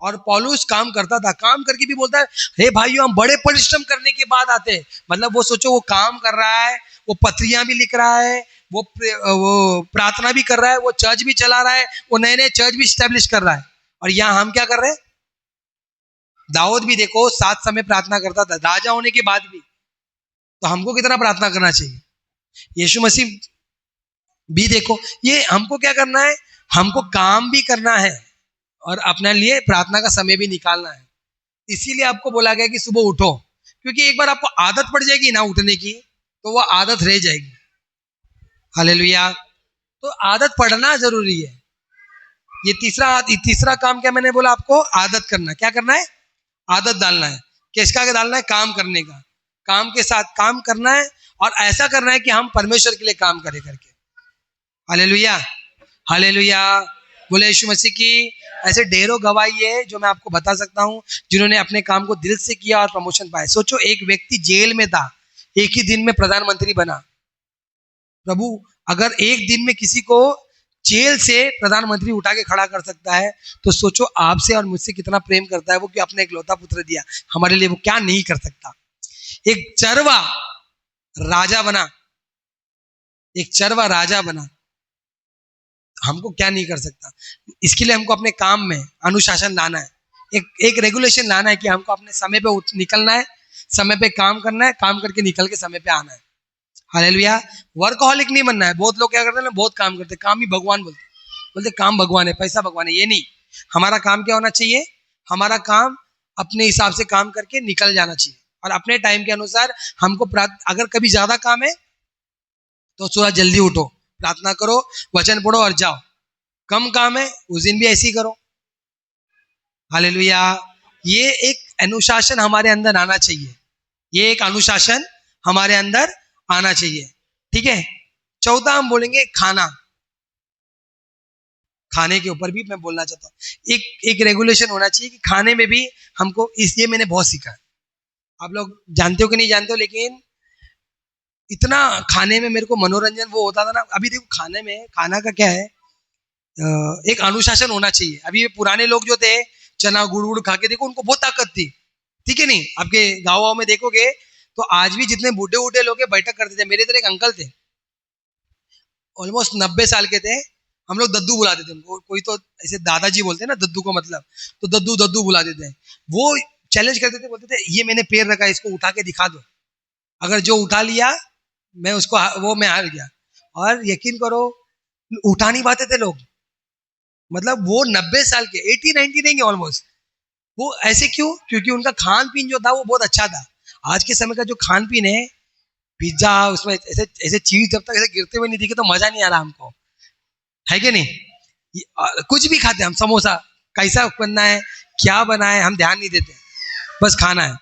और पौलुस काम करता था। काम करके भी बोलता है, हे भाइयों, हम बड़े परिश्रम करने के बाद आते हैं। मतलब वो सोचो, वो काम कर रहा है, वो पत्रियां भी लिख रहा है, वो प्रार्थना भी कर रहा है, वो चर्च भी चला रहा है, वो नए नए चर्च भी स्टैब्लिश कर रहा है। और यहाँ हम क्या कर रहे हैं? दाऊद भी देखो 7 समय प्रार्थना करता था, राजा होने के बाद भी। तो हमको कितना प्रार्थना करना चाहिए? यीशु मसीह भी देखो, ये हमको क्या करना है, हमको काम भी करना है और अपने लिए प्रार्थना का समय भी निकालना है। इसीलिए आपको बोला गया कि सुबह उठो, क्योंकि एक बार आपको आदत पड़ जाएगी ना उठने की, तो वो आदत रह जाएगी। हालेलुया। तो आदत पड़ना जरूरी है। ये तीसरा काम क्या मैंने बोला आपको? आदत करना। क्या करना है? आदत डालना है। किसका डालना है? काम करने का। काम के साथ काम करना है, और ऐसा करना है कि हम परमेश्वर के लिए काम करें करके। हालेलुया, हालेलुया, बोले यीशु मसीह की। ऐसे ढेरों गवाही है जो मैं आपको बता सकता हूं, जिन्होंने अपने काम को दिल से किया और प्रमोशन पाए। सोचो, एक व्यक्ति जेल में था, एक ही दिन में प्रधानमंत्री बना। प्रभु अगर एक दिन में किसी को जेल से प्रधानमंत्री उठा के खड़ा कर सकता है, तो सोचो आपसे और मुझसे कितना प्रेम करता है वो, कि अपने इकलौता पुत्र दिया हमारे लिए, वो क्या नहीं कर सकता। एक चरवा राजा बना, एक चरवा राजा बना, हमको क्या नहीं कर सकता। इसके लिए हमको अपने काम में अनुशासन लाना है, एक रेगुलेशन लाना है कि हमको अपने समय पे निकलना है, समय पे काम करना है, काम करके निकल के समय पे आना है। हालेलुया। वर्कहॉलिक नहीं बनना है। बहुत लोग क्या करते हैं ना, बहुत काम करते हैं, काम ही भगवान बोलते काम भगवान है, पैसा भगवान है। ये नहीं, हमारा काम क्या होना चाहिए, हमारा काम अपने हिसाब से काम करके निकल जाना चाहिए और अपने टाइम के अनुसार हमको अगर कभी ज्यादा काम है तो थोड़ा जल्दी उठो, प्रार्थना करो, वचन पढ़ो और जाओ। कम काम है उस दिन भी ऐसे ही करो। हालेलुया। ये एक अनुशासन हमारे अंदर आना चाहिए, ये एक अनुशासन हमारे अंदर आना चाहिए। ठीक है। चौथा हम बोलेंगे खाना। खाने के ऊपर भी मैं बोलना चाहता हूँ, एक रेगुलेशन होना चाहिए कि खाने में भी हमको, इसलिए मैंने बहुत सीखा है। आप लोग जानते हो कि नहीं जानते हो, लेकिन इतना खाने में मेरे को मनोरंजन वो होता था ना। अभी देखो खाने में, खाना का क्या है, एक अनुशासन होना चाहिए। अभी ये पुराने लोग जो थे चना गुड़ गुड़ खा के देखो, उनको बहुत ताकत थी, ठीक है नहीं। आपके गाँव में देखोगे तो आज भी जितने बूढ़े बूढ़े लोग बैठक करते थे, मेरे इधर एक अंकल थे, ऑलमोस्ट 90 साल के थे, हम लोग दद्दू बुलाते थे उनको। कोई तो ऐसे दादाजी बोलते हैं ना दद्दू को, मतलब तो दद्दू दद्दू बुलाते थे। वो चैलेंज करते थे, बोलते थे ये मैंने पैर रखा है, इसको उठा के दिखा दो, अगर जो उठा लिया मैं उसको, वो मैं हार गया। और यकीन करो उठा नहीं पाते थे लोग, मतलब वो 90 साल के, 80-90 देंगे ऑलमोस्ट। वो ऐसे क्यों? क्योंकि उनका खान पीन जो था वो बहुत अच्छा था। आज के समय का जो खान पीन है, पिज्जा, उसमें ऐसे ऐसे चीज जब तक ऐसे गिरते हुए नहीं दिखे तो मजा नहीं आ रहा हमको, है कि नहीं। कुछ भी खाते हम, समोसा कैसा बनना है, क्या बना है, हम ध्यान नहीं देते, बस खाना है।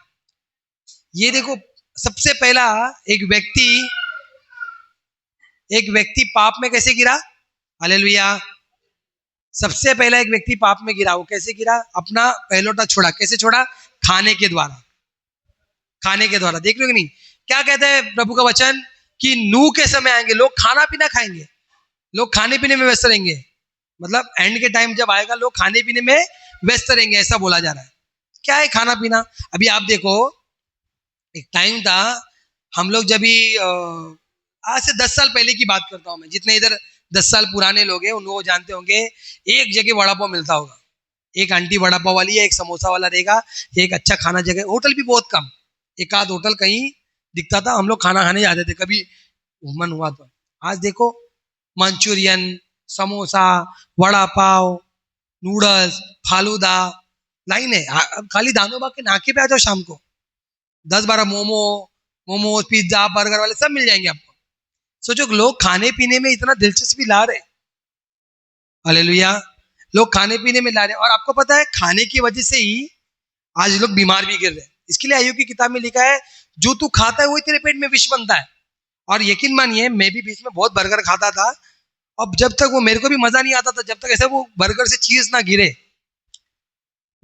ये देखो, सबसे पहला एक व्यक्ति पाप में कैसे गिरा? हालेलुया। सबसे पहला एक व्यक्ति पाप में गिरा, वो कैसे गिरा? अपना पहलोटा छोड़ा। कैसे छोड़ा? खाने के द्वारा। खाने के द्वारा। देख रहे हो कि नहीं, क्या कहता है प्रभु का वचन कि नूह के समय आएंगे, लोग खाना पीना खाएंगे, लोग खाने पीने में व्यस्त रहेंगे। मतलब एंड के टाइम जब आएगा लोग खाने पीने में व्यस्त रहेंगे, ऐसा बोला जा रहा है। क्या है खाना पीना? अभी आप देखो, एक टाइम था, हम लोग जब भी आज से 10 साल पहले की बात करता हूँ मैं, जितने इधर 10 साल पुराने लोग हैं उन लोग जानते होंगे, एक जगह वड़ा पाव मिलता होगा, एक आंटी वड़ा पाव वाली है, एक समोसा वाला रहेगा, एक अच्छा खाना जगह, होटल भी बहुत कम, एक आध होटल कहीं दिखता था, हम लोग खाना खाने जाते थे कभी मन हुआ तो। आज देखो Manchurian, samosa, vada pav, noodles, falooda, line है। खाली दानो बाग के नाके पे आ जाओ, शाम को 10-12 मोमो, पिज्जा, बर्गर वाले सब मिल जाएंगे आपको। सोचो लोग खाने पीने में इतना दिलचस्पी ला रहे। हालेलुया। लोग खाने पीने में ला रहे, और आपको पता है खाने की वजह से ही आज लोग बीमार भी गिर रहे हैं। इसके लिए आयु की किताब में लिखा है, जो तू खाता है वही तेरे पेट में विष बनता है। और यकीन मानिए, मैं भी बीच में बहुत बर्गर खाता था, अब जब तक वो, मेरे को भी मजा नहीं आता था जब तक ऐसा वो बर्गर से चीज ना गिरे,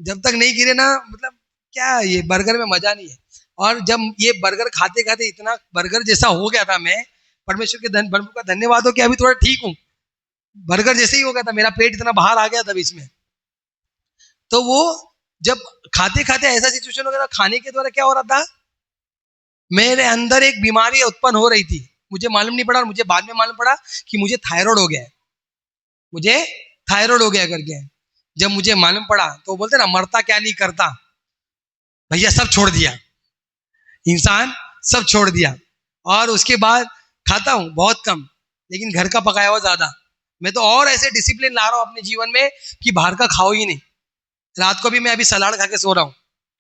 जब तक नहीं गिरे ना, मतलब क्या ये बर्गर में मजा नहीं है। और जब ये बर्गर खाते खाते इतना बर्गर जैसा हो गया था, मैं परमेश्वर के प्रभु का धन्यवाद हो कि अभी थोड़ा ठीक हूँ। बर्गर जैसे ही हो गया था, मेरा पेट इतना बाहर आ गया था बीच में। तो वो जब खाते खाते ऐसा सिचुएशन हो गया था, खाने के द्वारा क्या हो रहा था, मेरे अंदर एक बीमारी उत्पन्न हो रही थी, मुझे मालूम नहीं पड़ा, और मुझे बाद में मालूम पड़ा कि मुझे थायराइड हो गया है, मुझे थायराइड हो गया करके। जब मुझे मालूम पड़ा तो बोलते ना, मरता क्या नहीं करता, भैया सब छोड़ दिया, इंसान सब छोड़ दिया। और उसके बाद खाता हूँ बहुत कम, लेकिन घर का पकाया हुआ ज्यादा। मैं तो और ऐसे डिसिप्लिन ला रहा हूँ अपने जीवन में कि बाहर का खाओ ही नहीं। रात को भी मैं अभी सलाद खा के सो रहा हूँ,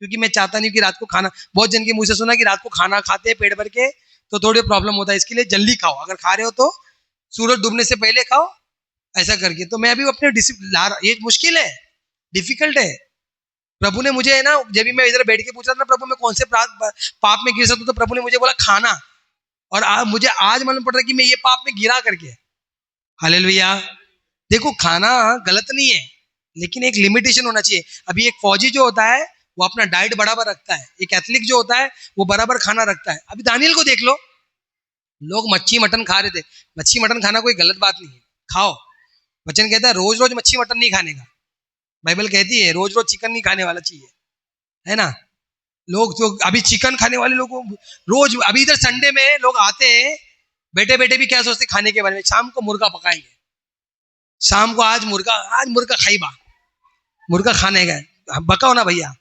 क्योंकि मैं चाहता नहीं कि रात को खाना, बहुत जन के मुंह से सुना कि रात को खाना खाते हैं पेट भर के तो थोड़ी प्रॉब्लम होता है, इसके लिए जल्दी खाओ, अगर खा रहे हो तो सूरज डूबने से पहले खाओ, ऐसा करके। तो मैं अभी अपने डिसिप्लिन ला रहा, ये मुश्किल है, डिफिकल्ट है। प्रभु ने मुझे है ना, जब भी मैं इधर बैठ के पूछ रहा था ना, प्रभु मैं कौन से पाप में गिर सकता हूं, तो प्रभु ने मुझे बोला खाना। और मुझे आज मालूम पड़ रहा है कि मैं ये पाप में गिरा करके। हालेलुया। देखो खाना गलत नहीं है, लेकिन एक लिमिटेशन होना चाहिए। अभी एक फौजी जो होता है वो अपना डाइट बराबर रखता है, एक एथलीट जो होता है वो बराबर खाना रखता है। अभी दानियल को देख लो, लोग मच्छी मटन खा रहे थे। मच्छी मटन खाना कोई गलत बात नहीं है, खाओ। वचन कहता है रोज रोज मच्छी मटन नहीं खाने का, बाइबल कहती है रोज रोज चिकन नहीं खाने वाला चाहिए, है ना। लोग जो अभी चिकन खाने वाले लोग रोज, अभी इधर संडे में लोग आते हैं, बेटे बेटे भी क्या सोचते खाने के बारे में, शाम को मुर्गा पकाएंगे, शाम को आज मुर्गा खाई बा, मुर्गा खाने गए, पकाओ ना भैया,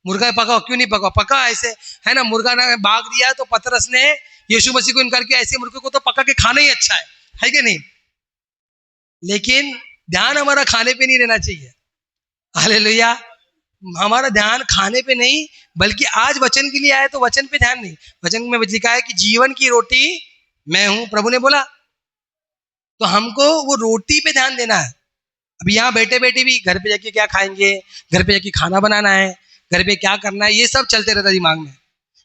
मुर्गा पकाओ, क्यों नहीं पकाओ, पका ऐसे, है ना, मुर्गा ने भाग दिया तो पतरस ने यीशु मसीह को इनकार किया, ऐसे मुर्गे को तो पका के खाना ही अच्छा है कि नहीं? लेकिन ध्यान हमारा खाने पे नहीं रहना चाहिए, हालेलुया। हमारा ध्यान खाने पे नहीं, बल्कि आज वचन के लिए आए तो वचन पे ध्यान नहीं, वचन में लिखा है कि जीवन की रोटी मैं हूं, प्रभु ने बोला, तो हमको वो रोटी पे ध्यान देना है। अभी यहाँ बैठे बैठे भी घर पे जाके क्या खाएंगे, घर पे जाके खाना बनाना है, घर पे क्या करना है, ये सब चलते रहता दिमाग में।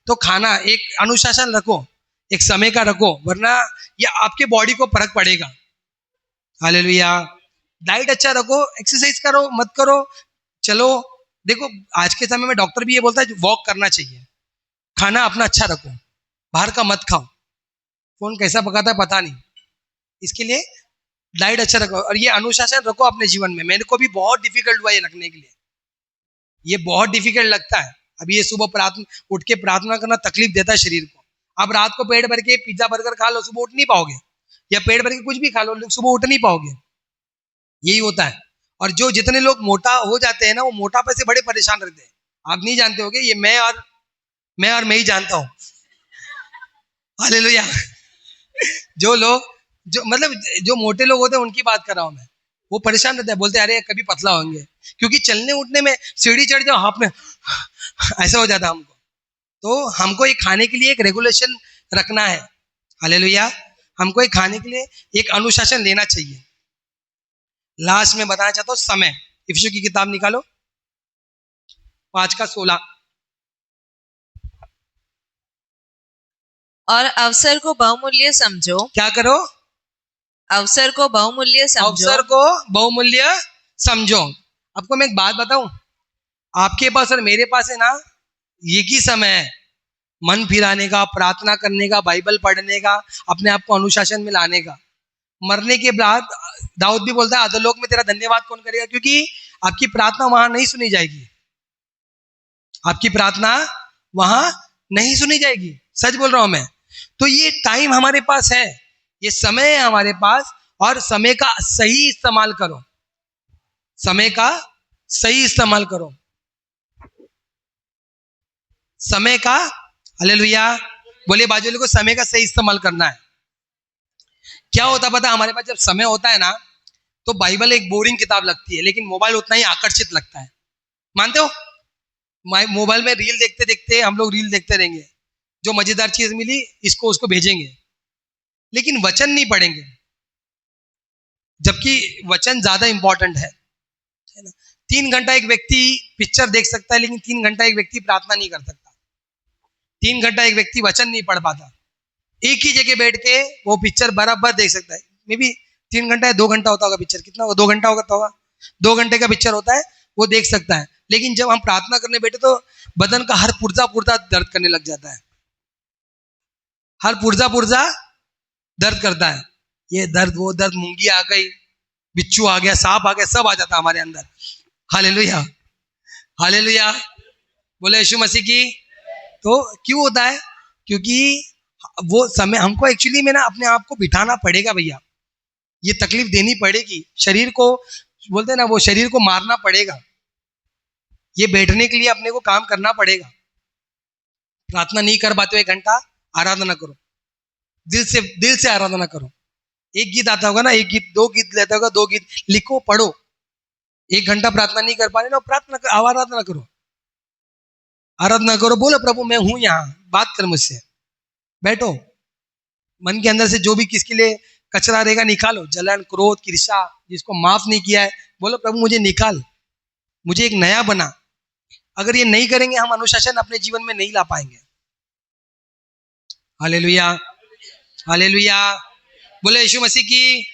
तो खाना एक अनुशासन रखो, एक समय का रखो, वरना ये आपके बॉडी को फर्क पड़ेगा। हालेलुया। डाइट अच्छा रखो, एक्सरसाइज करो, मत करो, चलो देखो आज के समय में डॉक्टर भी ये बोलता है वॉक करना चाहिए, खाना अपना अच्छा रखो, बाहर का मत खाओ, कौन कैसा पकाता है पता नहीं, इसके लिए डाइट अच्छा रखो और ये अनुशासन रखो अपने जीवन में। मेरे को भी बहुत डिफिकल्ट हुआ ये रखने के लिए, ये बहुत डिफिकल्ट लगता है। अभी ये सुबह प्रार्थना उठ के प्रार्थना करना तकलीफ देता है शरीर को। आप रात को पेट भर के पिज्जा बर्गर खा लो, सुबह उठ नहीं पाओगे, या पेट भर के कुछ भी खा लो, सुबह उठ नहीं पाओगे, यही होता है। और जो जितने लोग मोटा हो जाते हैं ना, वो मोटापे से बड़े परेशान रहते हैं, आप नहीं जानते होगे, ये मैं ही जानता हूँ। हालेलुया। जो लोग जो मतलब जो मोटे लोग होते हैं उनकी बात कर रहा हूं मैं, वो परेशान रहते हैं, बोलते हैं अरे कभी पतला होंगे, क्योंकि चलने उठने में सीढ़ी चढ़ जाओ हाथ में ऐसा हो जाता है हमको। तो हमको एक खाने के लिए एक रेगुलेशन रखना है, हालेलुया। हमको एक खाने के लिए एक अनुशासन लेना चाहिए। लास्ट में बताना चाहता हूँ समय, इफिसियों की किताब निकालो 5:16। और अवसर को बहुमूल्य समझो। क्या करो? अवसर को बहुमूल्य समझो। अवसर को बहुमूल्य समझो। आपको मैं एक बात बताऊं, आपके पास और मेरे पास है ना, एक ही समय है मन फिराने का, प्रार्थना करने का, बाइबल पढ़ने का, अपने आप को अनुशासन में लाने का। मरने के बाद दाऊद भी बोलता है अधोलोक में तेरा धन्यवाद कौन करेगा, क्योंकि आपकी प्रार्थना वहां नहीं सुनी जाएगी, आपकी प्रार्थना वहां नहीं सुनी जाएगी, सच बोल रहा हूं मैं। तो ये टाइम हमारे पास है, ये समय है हमारे पास, और समय का सही इस्तेमाल करो, समय का सही इस्तेमाल करो, समय का, हालेलुया। बोले बाजू वाले को समय का सही इस्तेमाल करना है। क्या होता पता, हमारे पास जब समय होता है ना, तो बाइबल एक बोरिंग किताब लगती है, लेकिन मोबाइल उतना ही आकर्षित लगता है, मानते हो? मोबाइल में रील देखते देखते हम लोग रील देखते रहेंगे, जो मजेदार चीज मिली इसको उसको भेजेंगे, लेकिन वचन नहीं पढ़ेंगे, जबकि वचन ज्यादा इंपॉर्टेंट है ना। 3 घंटा एक व्यक्ति पिक्चर देख सकता है, लेकिन 3 घंटा एक व्यक्ति प्रार्थना नहीं कर सकता, 3 घंटा एक व्यक्ति वचन नहीं पढ़ पाता। एक ही जगह बैठ के वो पिक्चर बराबर देख सकता है, मे बी 3 घंटा है, 2 घंटा होता होगा पिक्चर, कितना होगा, 2 घंटा होगा, 2 घंटे का पिक्चर होता है, वो देख सकता है। लेकिन जब हम प्रार्थना करने बैठे तो बदन का हर पुर्जा दर्द करने लग जाता है, हर पुर्जा दर्द करता है, ये दर्द वो दर्द, मूंगी आ गई, बिच्छू आ गया, सांप आ गया, सब आ जाता है हमारे अंदर। हालेलुया, हालेलुया, बोले यीशु मसीह की। तो क्यों होता है? क्योंकि वो समय हमको एक्चुअली में ना अपने आप को बिठाना पड़ेगा भैया, ये तकलीफ देनी पड़ेगी शरीर को, बोलते हैं ना वो शरीर को मारना पड़ेगा, ये बैठने के लिए अपने को काम करना पड़ेगा। प्रार्थना नहीं कर पाते हो 1 घंटा, आराधना करो, दिल से आराधना करो। एक गीत आता होगा ना, एक गीत, 2 गीत लेता होगा, 2 गीत लिखो, पढ़ो। 1 घंटा प्रार्थना नहीं कर पा रहे ना, प्रार्थना कर, आराधना करो, आराधना करो, बोलो प्रभु मैं हूं यहाँ, बात कर मुझसे, बैठो, मन के अंदर से जो भी किसके लिए कचरा रहेगा निकालो, जलन, क्रोध, ईर्ष्या, जिसको माफ नहीं किया है, बोलो प्रभु मुझे निकाल, मुझे एक नया बना। अगर ये नहीं करेंगे हम अनुशासन अपने जीवन में नहीं ला पाएंगे। हालेलुया, हालेलुया, बोले यीशु मसीह की।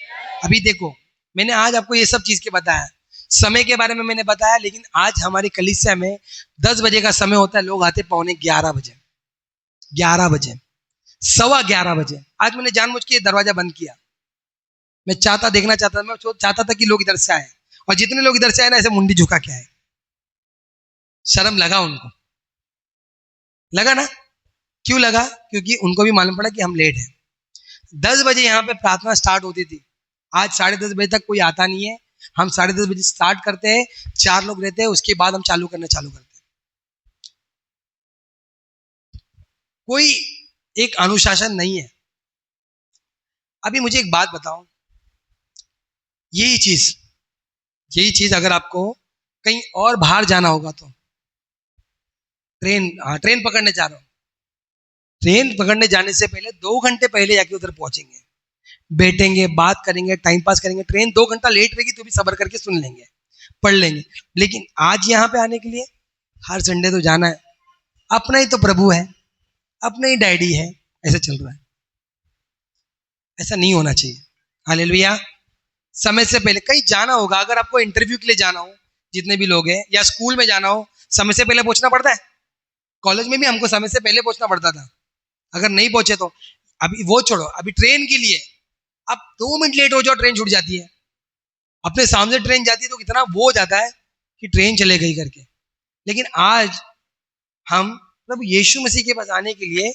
अभी देखो मैंने आज आपको ये सब चीज के बताया, समय के बारे में मैंने बताया, लेकिन आज हमारी कलीसिया में 10 बजे का समय होता है, लोग आते पौने 11 बजे, 11 बजे, 11:15 बजे। आज मैंने जानबूझ के दरवाजा बंद किया, मैं देखना चाहता था, मैं चाहता था कि लोग इधर से आए, और जितने लोग इधर से आए ना ऐसे मुंडी झुका के आए, शर्म लगा उनको। लगा ना? क्यों लगा? क्योंकि उनको भी मालूम पड़ा कि हम लेट हैं। 10 बजे यहाँ पे प्रार्थना स्टार्ट होती थी, आज 10:30 बजे तक कोई आता नहीं है। हम 10:30 बजे स्टार्ट करते हैं, 4 लोग रहते हैं, उसके बाद हम चालू करते हैं। कोई एक अनुशासन नहीं है। अभी मुझे एक बात बताओ, यही चीज अगर आपको कहीं और बाहर जाना होगा तो ट्रेन पकड़ने जा रहा हूँ, ट्रेन पकड़ने जाने से पहले 2 घंटे पहले जाके उधर पहुंचेंगे, बैठेंगे, बात करेंगे, टाइम पास करेंगे। ट्रेन 2 घंटा लेट रहेगी तो भी सब्र करके सुन लेंगे, पढ़ लेंगे। लेकिन आज यहाँ पे आने के लिए हर संडे तो जाना है, अपना ही तो प्रभु है, अपना ही डैडी है, ऐसा चल रहा है। ऐसा नहीं होना चाहिए। हालेलुया। समय से पहले कहीं जाना होगा, अगर आपको इंटरव्यू के लिए जाना हो, जितने भी लोग हैं, या स्कूल में जाना हो, समय से पहले पहुंचना पड़ता है। कॉलेज में भी हमको समय से पहले पहुंचना पड़ता था, अगर नहीं पहुंचे तो। अभी वो छोड़ो, अभी ट्रेन के लिए अब 2 मिनट लेट हो जाओ ट्रेन छूट जाती है। अपने सामने ट्रेन जाती है तो कितना वो हो जाता है कि ट्रेन चले गई करके। लेकिन आज हम प्रभु यीशु मसीह के पास आने के लिए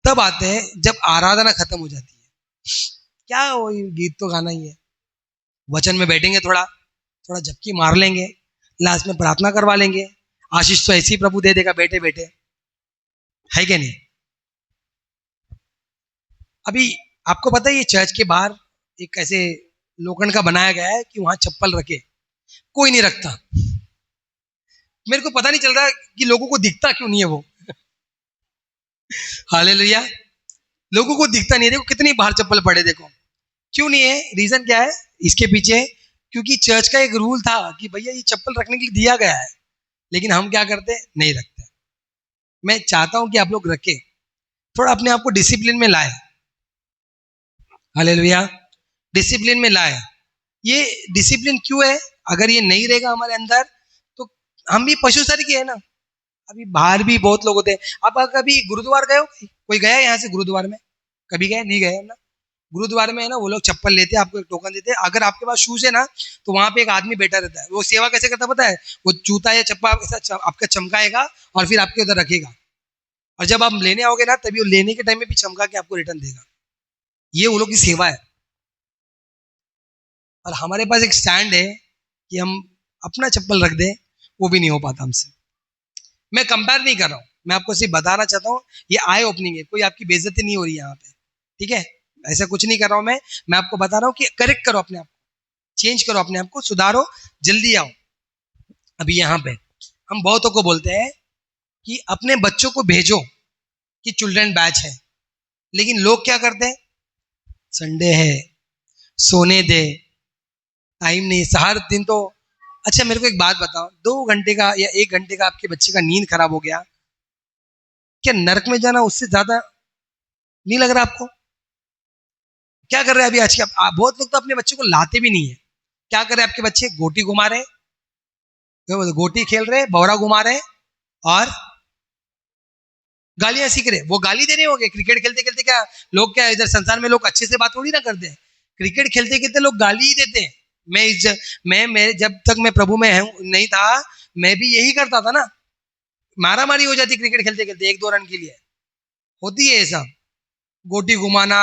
तब आते हैं जब आराधना खत्म हो जाती है। क्या वो गीत तो गाना ही है, वचन में बैठेंगे, थोड़ा झपकी मार लेंगे, लास्ट में प्रार्थना करवा लेंगे, आशीष तो ऐसी प्रभु दे देगा बैठे बैठे, है क्या नहीं? अभी आपको पता है ये चर्च के बाहर एक ऐसे लोखंड का बनाया गया है कि वहां चप्पल रखे, कोई नहीं रखता। मेरे को पता नहीं चल रहा कि लोगों को दिखता क्यों नहीं है वो। हालेलुया। लोगों को दिखता नहीं है। देखो कितनी बाहर चप्पल पड़े, देखो क्यों नहीं है? रीजन क्या है इसके पीछे? क्योंकि चर्च का एक रूल था कि भैया ये चप्पल रखने के लिए दिया गया है, लेकिन हम क्या करते? नहीं रखते। मैं चाहता हूं कि आप लोग रखें, थोड़ा अपने आप को डिसिप्लिन में लाए। हालेलुया। डिसिप्लिन में लाए। ये डिसिप्लिन क्यों है? अगर ये नहीं रहेगा हमारे अंदर तो हम भी पशु सर के है ना। अभी बाहर भी बहुत लोग होते हैं। आप कभी गुरुद्वार गए हो? कोई गया यहाँ से गुरुद्वार में? कभी गए? नहीं गए ना। गुरुद्वारे में है ना, वो लोग चप्पल लेते हैं, आपको एक टोकन देते हैं। अगर आपके पास शूज है ना तो वहां पे एक आदमी बैठा रहता है। वो सेवा कैसे करता पता है? वो जूता या चप्पा ऐसा आपका चमकाएगा और फिर आपके उधर रखेगा, और जब आप लेने आओगे ना तभी वो लेने के टाइम में भी चमका के आपको रिटर्न देगा। ये वो लोग की सेवा है। और हमारे पास एक स्टैंड है कि हम अपना चप्पल रख दें, वो भी नहीं हो पाता हमसे। मैं कंपेयर नहीं कर रहा हूँ, मैं आपको सिर्फ बताना चाहता हूँ, ये आई ओपनिंग है, कोई आपकी बेइज्जती नहीं हो रही है यहाँ पे, ठीक है? ऐसा कुछ नहीं कर रहा हूँ मैं आपको बता रहा हूँ कि करेक्ट करो अपने आप को, चेंज करो अपने आप को, सुधारो, जल्दी आओ। अभी यहाँ पे हम बहुतों को बोलते हैं कि अपने बच्चों को भेजो कि चिल्ड्रन बैच है, लेकिन लोग क्या करते हैं? संडे है, सोने दे, टाइम नहीं, हर दिन तो। अच्छा मेरे को एक बात बताओ, 2 घंटे का या 1 घंटे का आपके बच्चे का नींद खराब हो गया, क्या नरक में जाना उससे ज्यादा नहीं लग रहा आपको? क्या कर रहे हैं अभी आज के बहुत लोग तो अपने बच्चे को लाते भी नहीं है। क्या कर रहे हैं आपके बच्चे? गोटी घुमा रहे, गोटी खेल रहे, भौरा घुमा रहे और गालियां सीख रहे। वो गाली दे रहे होंगे क्रिकेट खेलते खेलते। क्या लोग, क्या इधर संसार में लोग अच्छे से बात थोड़ी ना करते हैं, क्रिकेट खेलते खेलते लोग गाली ही देते हैं। मैं जब तक मैं प्रभु में नहीं था, मैं भी यही करता था ना, मारा मारी हो जाती क्रिकेट खेलते खेलते 1-2 रन के लिए, होती है ऐसा। गोटी घुमाना,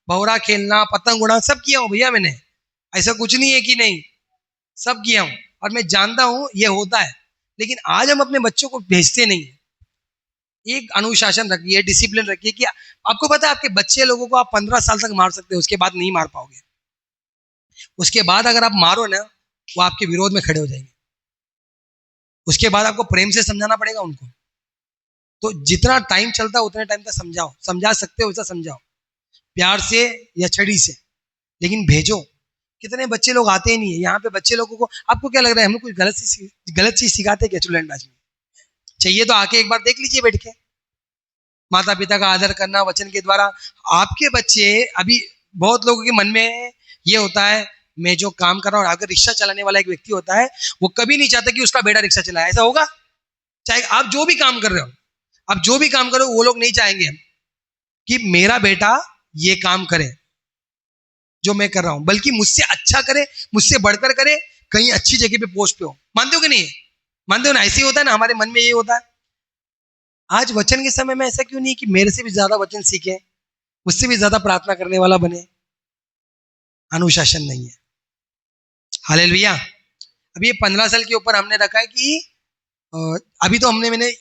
भौरा खेलना, पतंग उड़ाना सब किया हूं भैया मैंने, ऐसा कुछ नहीं है कि नहीं, सब किया हूं और मैं जानता हूं ये होता है। लेकिन आज हम अपने बच्चों को भेजते नहीं है। एक अनुशासन रखिए, डिसिप्लिन रखिए कि आपको पता है आपके बच्चे लोगों को आप 15 साल तक मार सकते हो, उसके बाद नहीं मार पाओगे। उसके बाद अगर आप मारो ना, वो आपके विरोध में खड़े हो जाएंगे। उसके बाद आपको प्रेम से समझाना पड़ेगा उनको। तो जितना टाइम चलता है उतने टाइम तक समझाओ, समझा सकते हो वैसा समझाओ, प्यार से या छड़ी से, लेकिन भेजो। कितने बच्चे लोग आते ही नहीं है यहाँ पे। बच्चे लोगों को, आपको क्या लग रहा है हम लोग कुछ गलत चीज सिखाते हैं क्या? चिल्ड्रन बैच में चाहिए तो आके एक बार देख लीजिए बैठ के। माता पिता का आदर करना वचन के द्वारा। आपके बच्चे, अभी बहुत लोगों के मन में ये होता है, मैं जो काम कर रहा हूँ, अगर रिक्शा चलाने वाला एक व्यक्ति होता है, वो कभी नहीं चाहता कि उसका बेटा रिक्शा चलाए। ऐसा होगा? चाहे आप जो भी काम कर रहे हो, आप जो भी काम करो, वो लोग नहीं चाहेंगे कि मेरा बेटा ये काम करे जो मैं कर रहा हूं, बल्कि मुझसे अच्छा करे, मुझसे बढ़कर करे, कहीं अच्छी जगह पे पोस्ट पे हो। मानते हो कि नहीं? मानते हो ना? ऐसे ही होता है ना, हमारे मन में ये होता है। आज वचन के समय में ऐसा क्यों नहीं कि मेरे से भी ज्यादा वचन सीखे, मुझसे भी ज्यादा प्रार्थना करने वाला बने? अनुशासन नहीं है। हालेलुया। अभी ये 15 साल के ऊपर हमने रखा है कि अभी तो मैंने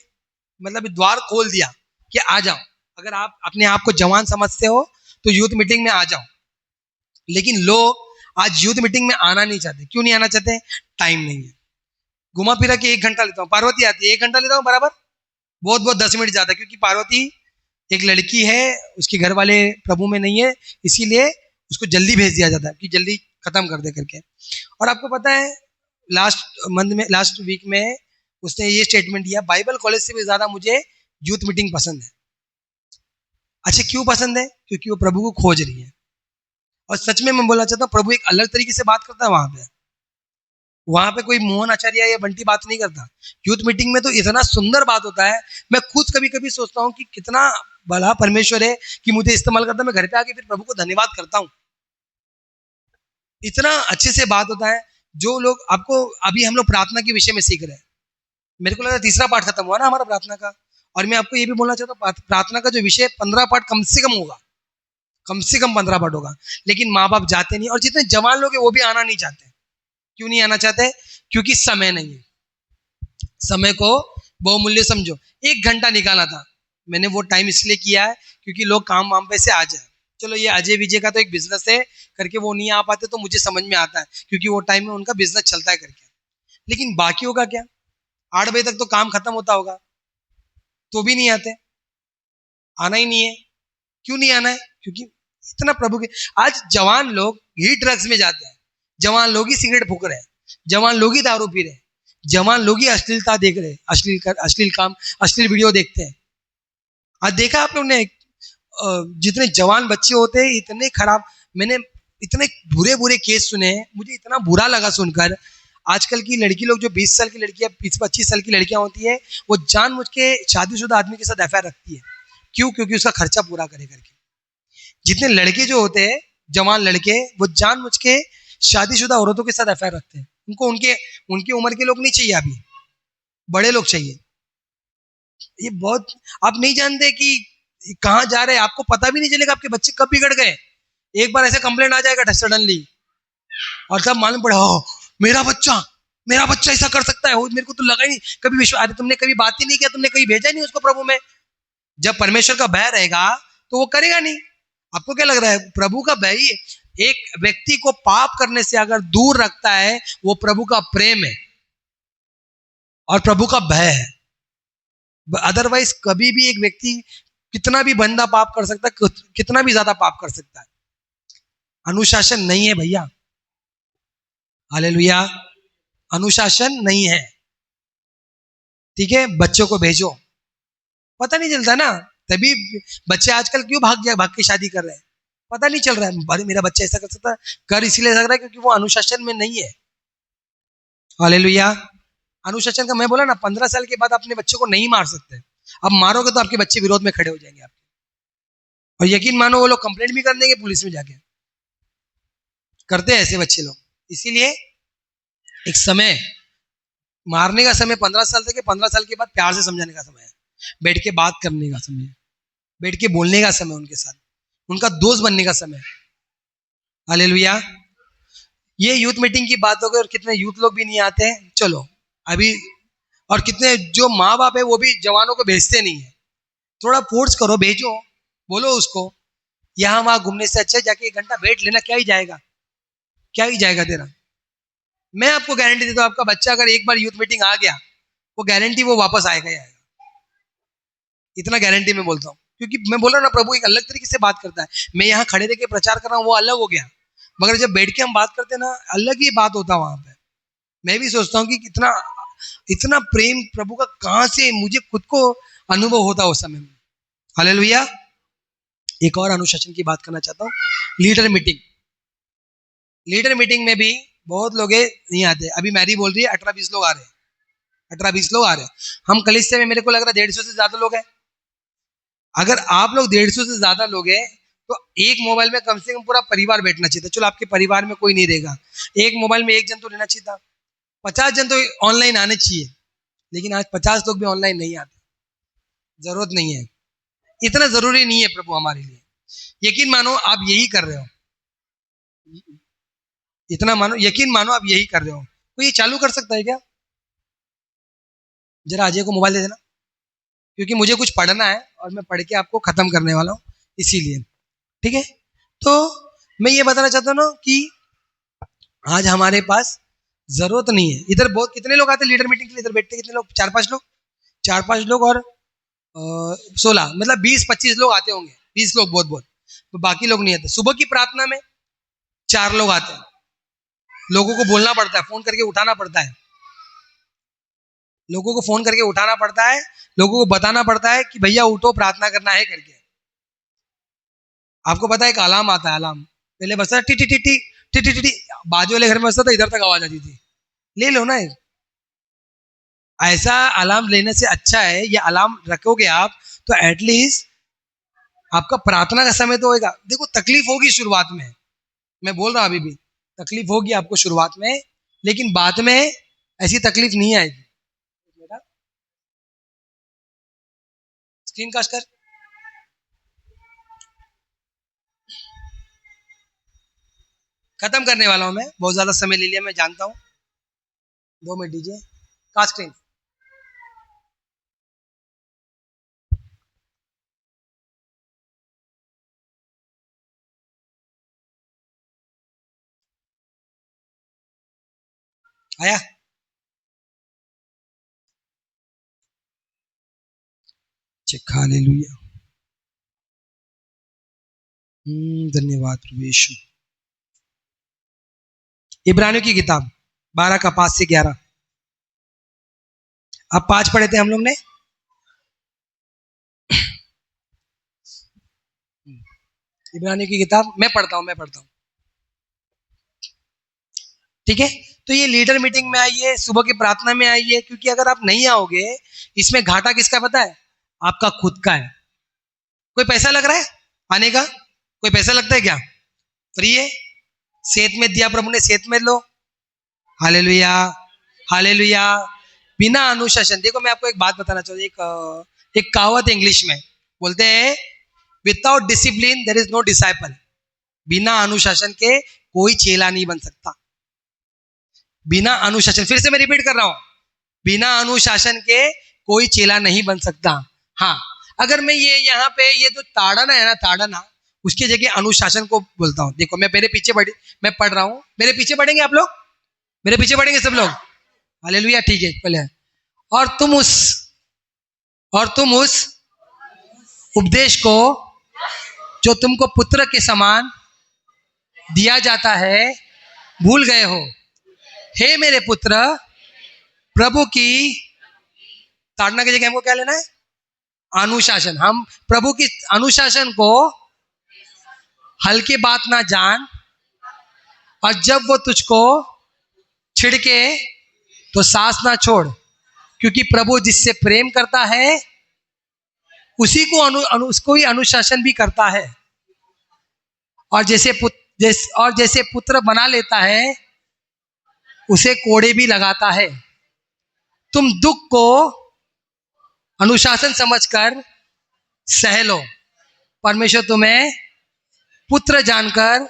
मतलब द्वार खोल दिया कि आ जाओ, अगर आप अपने आप को जवान समझते हो तो यूथ मीटिंग में आ जाओ। लेकिन लोग आज यूथ मीटिंग में आना नहीं चाहते। क्यों नहीं आना चाहते? टाइम नहीं है। घुमा फिरा के 1 घंटा लेता हूँ, पार्वती आती है 1 घंटा लेता हूँ बराबर, बहुत बहुत 10 मिनट ज्यादा, क्योंकि पार्वती एक लड़की है, उसके घर वाले प्रभु में नहीं है, इसीलिए उसको जल्दी भेज दिया जाता है कि जल्दी खत्म कर दे करके। और आपको पता है लास्ट वीक में उसने ये स्टेटमेंट दिया, बाइबल कॉलेज से भी ज्यादा मुझे यूथ मीटिंग पसंद है। अच्छा, क्यों पसंद है? क्योंकि वो प्रभु को खोज रही है। और सच में मैं बोलना चाहता हूँ, प्रभु एक अलग तरीके से बात करता है वहां पे कोई मोहन आचार्य या बंटी बात नहीं करता। यूथ मीटिंग में तो इतना सुंदर बात होता है, मैं खुद कभी कभी सोचता हूँ कि कितना भला परमेश्वर है कि मुझे इस्तेमाल करता है। मैं घर पे आके फिर प्रभु को धन्यवाद करता हूँ, इतना अच्छे से बात होता है। जो लोग आपको, अभी हम लोग प्रार्थना के विषय में सीख रहे हैं, मेरे को लगा 3रा पार्ट खत्म हुआ ना हमारा प्रार्थना का। और मैं आपको ये भी बोलना चाहता हूँ, प्रार्थना का जो विषय 15 पार्ट कम से कम होगा, कम से कम 15 पार्ट होगा। लेकिन माँ बाप जाते नहीं, और जितने जवान लोग हैं वो भी आना नहीं चाहते। क्यों नहीं आना चाहते? क्योंकि समय नहीं है। समय को बहुमूल्य समझो। 1 घंटा निकाला था मैंने, वो टाइम इसलिए किया है क्योंकि लोग काम वाम पे से आ जाए। चलो ये अजय विजय का तो एक बिजनेस है करके वो नहीं आ पाते, तो मुझे समझ में आता है क्योंकि वो टाइम में उनका बिजनेस चलता है करके। लेकिन बाकी होगा क्या? 8 बजे तक तो काम खत्म होता होगा, तो भी नहीं आते। आना ही नहीं है। क्यों नहीं आना है? क्योंकि इतना प्रभु के, आज जवान लोग ही ड्रग्स में जाते हैं, जवान लोग ही सिगरेट फूक रहे हैं, जवान लोग ही दारू पी रहे हैं, जवान लोग ही अश्लीलता देख रहे हैं, अश्लील काम, अश्लील वीडियो देखते हैं। आज देखा आप लोग ने, जितने जवान बच्चे होते हैं इतने खराब, मैंने इतने बुरे बुरे केस सुने हैं, मुझे इतना बुरा लगा सुनकर। आजकल की लड़की लोग, जो 20 साल की लड़कियां, 25 साल की लड़कियां होती है, वो जानबूझ के शादीशुदा आदमी के साथ अफेयर रखती है। क्यों? क्योंकि उसका खर्चा पूरा करे करके। जितने लड़के जो होते हैं, जवान लड़के, वो जानबूझ के शादीशुदा औरतों के साथ अफेयर रखते हैं। उनको उनकी उम्र के लोग नहीं चाहिए, अभी बड़े लोग चाहिए। ये बहुत, आप नहीं जानते कि कहाँ जा रहे हैं, आपको पता भी नहीं चलेगा आपके बच्चे कब बिगड़ गए। एक बार ऐसे कंप्लेंट आ जाएगा सडनली, और तब मालूम पड़ा, हो मेरा बच्चा ऐसा कर सकता है। मेरे को तो लगा ही नहीं, कभी विश्वास, अरे तुमने कभी बात ही नहीं किया, तुमने कभी भेजा नहीं उसको प्रभु में। जब परमेश्वर का भय रहेगा तो वो करेगा नहीं। आपको क्या लग रहा है? प्रभु का भय एक व्यक्ति को पाप करने से अगर दूर रखता है, वो प्रभु का प्रेम है और प्रभु का भय है। अदरवाइज कभी भी एक व्यक्ति कितना भी बंदा पाप कर सकता है, कितना भी ज्यादा पाप कर सकता है। अनुशासन नहीं है भैया। हालेलुया। अनुशासन नहीं है। ठीक है, बच्चों को भेजो, पता नहीं चलता ना। तभी बच्चे आजकल क्यों भाग के शादी कर रहे हैं, पता नहीं चल रहा है। भाई मेरा बच्चा ऐसा कर सकता है, कर इसीलिए लग रहा है क्योंकि वो अनुशासन में नहीं है। हालेलुया। अनुशासन का मैं बोला ना, 15 साल के बाद अपने बच्चों को नहीं मार सकते। अब मारोगे तो आपके बच्चे विरोध में खड़े हो जाएंगे आपके, और यकीन मानो वो लोग कंप्लेंट भी कर देंगे पुलिस में जाके। करते हैं ऐसे बच्चे लोग। इसीलिए एक समय, मारने का समय 15 साल तक है, 15 साल के बाद प्यार से समझाने का समय है, बैठ के बात करने का समय है, बैठ के बोलने का समय, उनके साथ उनका दोस्त बनने का समय। हालेलुया। ये यूथ मीटिंग की बात हो गई, और कितने यूथ लोग भी नहीं आते हैं। चलो अभी, और कितने जो माँ बाप है वो भी जवानों को भेजते नहीं है। थोड़ा फोर्स करो, भेजो, बोलो उसको, यहाँ वहां घूमने से अच्छा जाके 1 घंटा बैठ लेना, क्या ही जाएगा, क्या ही जाएगा तेरा। मैं आपको गारंटी देता हूँ, आपका बच्चा अगर एक बार यूथ मीटिंग आ गया, वो गारंटी वो वापस आएगा ही आएगा, इतना गारंटी मैं बोलता हूँ। क्योंकि मैं बोल रहा हूँ ना, प्रभु एक अलग तरीके से बात करता है। मैं यहाँ खड़े रह के प्रचार कर रहा हूँ, वो अलग हो गया, मगर जब बैठ के हम बात करते हैं ना, अलग ही बात होता है वहां पे। मैं भी सोचता हूँ कि कितना, इतना प्रेम प्रभु का कहाँ से मुझे खुद को अनुभव होता उस समय में। हालेलुया। एक और अनुशासन की बात करना चाहता हूँ, लीडर मीटिंग। लीडर मीटिंग में भी बहुत लोग नहीं आते। अभी मैरी बोल रही है 18-20 लोग आ रहे हैं, 18-20 लोग आ रहे हैं। हम कलिसिया में मेरे को लग रहा है 150 से ज्यादा लोग हैं। अगर आप लोग 150 से ज्यादा लोग हैं, तो एक मोबाइल में कम से कम पूरा परिवार बैठना चाहिए था। चलो आपके परिवार में कोई नहीं रहेगा, एक मोबाइल में 1 जन तो रहना चाहिए था। 50 जन तो ऑनलाइन आने चाहिए, लेकिन आज 50 लोग भी ऑनलाइन नहीं आते। जरूरत नहीं है, इतना जरूरी नहीं है प्रभु हमारे लिए। यकीन मानो आप यही कर रहे हो, इतना मानो, यकीन मानो आप यही कर रहे हो। कोई ये चालू कर सकता है क्या? जरा अजय को मोबाइल दे देना, क्योंकि मुझे कुछ पढ़ना है और मैं पढ़ के आपको खत्म करने वाला हूँ, इसीलिए। ठीक है, तो मैं ये बताना चाहता हूँ ना कि आज हमारे पास जरूरत नहीं है। इधर बहुत कितने लोग आते हैं लीडर मीटिंग के लिए? इधर बैठते कितने लोग? 4-5 लोग, 4-5 लोग और 16, मतलब 20-25 लोग आते होंगे। 20 लोग बहुत बहुत, तो बाकी लोग नहीं आते। सुबह की प्रार्थना में 4 लोग आते हैं। लोगों को बोलना पड़ता है, फोन करके उठाना पड़ता है, लोगों को फोन करके उठाना पड़ता है, लोगों को बताना पड़ता है कि भैया उठो, प्रार्थना करना है करके। आपको पता है एक अलार्म आता है, अलार्म पहले बजता T T T T T T T, बाजू वाले घर में बजता था, इधर तक आवाज आती थी। ले लो ना, ऐसा अलार्म लेने से अच्छा है ये अलार्म रखोगे आप, तो एटलीस्ट आपका प्रार्थना का समय तो होगा। देखो तकलीफ होगी शुरुआत में, मैं बोल रहा हूं अभी भी तकलीफ होगी आपको शुरुआत में, लेकिन बाद में ऐसी तकलीफ नहीं आएगी। स्क्रीन कास्ट कर। खत्म करने वाला हूं मैं, बहुत ज्यादा समय ले लिया मैं जानता हूं। 2 मिनट दीजिए, कास्ट स्क्रीन। आया? चेक। हालेलुया, धन्यवाद प्रभु यीशु। इब्रानियों की किताब 12 का 5 से 11। अब 5 पढ़े थे हम लोग ने। इब्रानियों की किताब मैं पढ़ता हूं। ठीक है, तो ये लीडर मीटिंग में आइए, सुबह की प्रार्थना में आइए, क्योंकि अगर आप नहीं आओगे इसमें घाटा किसका पता है? आपका खुद का है। कोई पैसा लग रहा है आने का? कोई पैसा लगता है क्या? फ्री है, सेहत में दिया प्रभु ने, सेहत में लो। Hallelujah, hallelujah. बिना अनुशासन, देखो मैं आपको एक बात बताना चाहूँ, एक कहावत इंग्लिश में बोलते हैं, without discipline there is no disciple. बिना अनुशासन के कोई चेला नहीं बन सकता। बिना अनुशासन, फिर से मैं रिपीट कर रहा हूं, बिना अनुशासन के कोई चेला नहीं बन सकता। हाँ, अगर मैं ये यहाँ पे ये जो ताड़ना है ना, ताड़ना, उसकी जगह अनुशासन को बोलता हूँ। देखो मैं मेरे पीछे मैं पढ़ रहा हूँ, मेरे पीछे पढ़ेंगे आप लोग, मेरे पीछे पढ़ेंगे सब लोग। हालेलुया, ठीक है पहले। और तुम उस उपदेश को जो तुमको पुत्र के समान दिया जाता है भूल गए हो। हे मेरे पुत्र, प्रभु की ताड़ना की जगह हमको क्या लेना है? अनुशासन। हम प्रभु की अनुशासन को हल्की बात ना जान, और जब वो तुझको छिड़के तो सांस ना छोड़, क्योंकि प्रभु जिससे प्रेम करता है उसी को उसको ही अनुशासन भी करता है। और जैसे पुत्र बना लेता है उसे कोड़े भी लगाता है। तुम दुख को अनुशासन समझकर सह लो, परमेश्वर तुम्हें पुत्र जानकर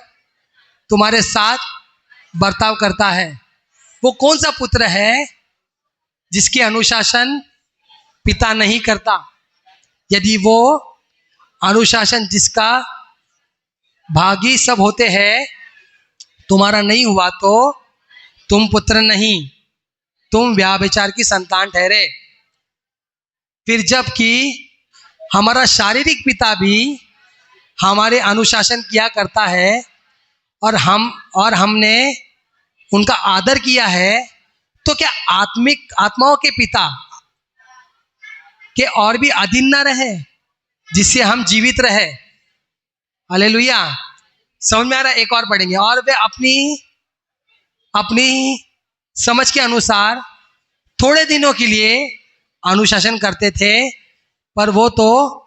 तुम्हारे साथ बर्ताव करता है। वो कौन सा पुत्र है जिसके अनुशासन पिता नहीं करता? यदि वो अनुशासन जिसका भागी सब होते हैं तुम्हारा नहीं हुआ, तो तुम पुत्र नहीं, तुम व्यभिचार की संतान ठहरे। फिर जबकि हमारा शारीरिक पिता भी हमारे अनुशासन किया करता है और हमने उनका आदर किया है, तो क्या आत्माओं के पिता के और भी अधीन न रहे, जिससे हम जीवित रहे? हालेलुया, समझ में आ रहा है? एक और पढ़ेंगे। और वे अपनी समझ के अनुसार थोड़े दिनों के लिए अनुशासन करते थे, पर वो तो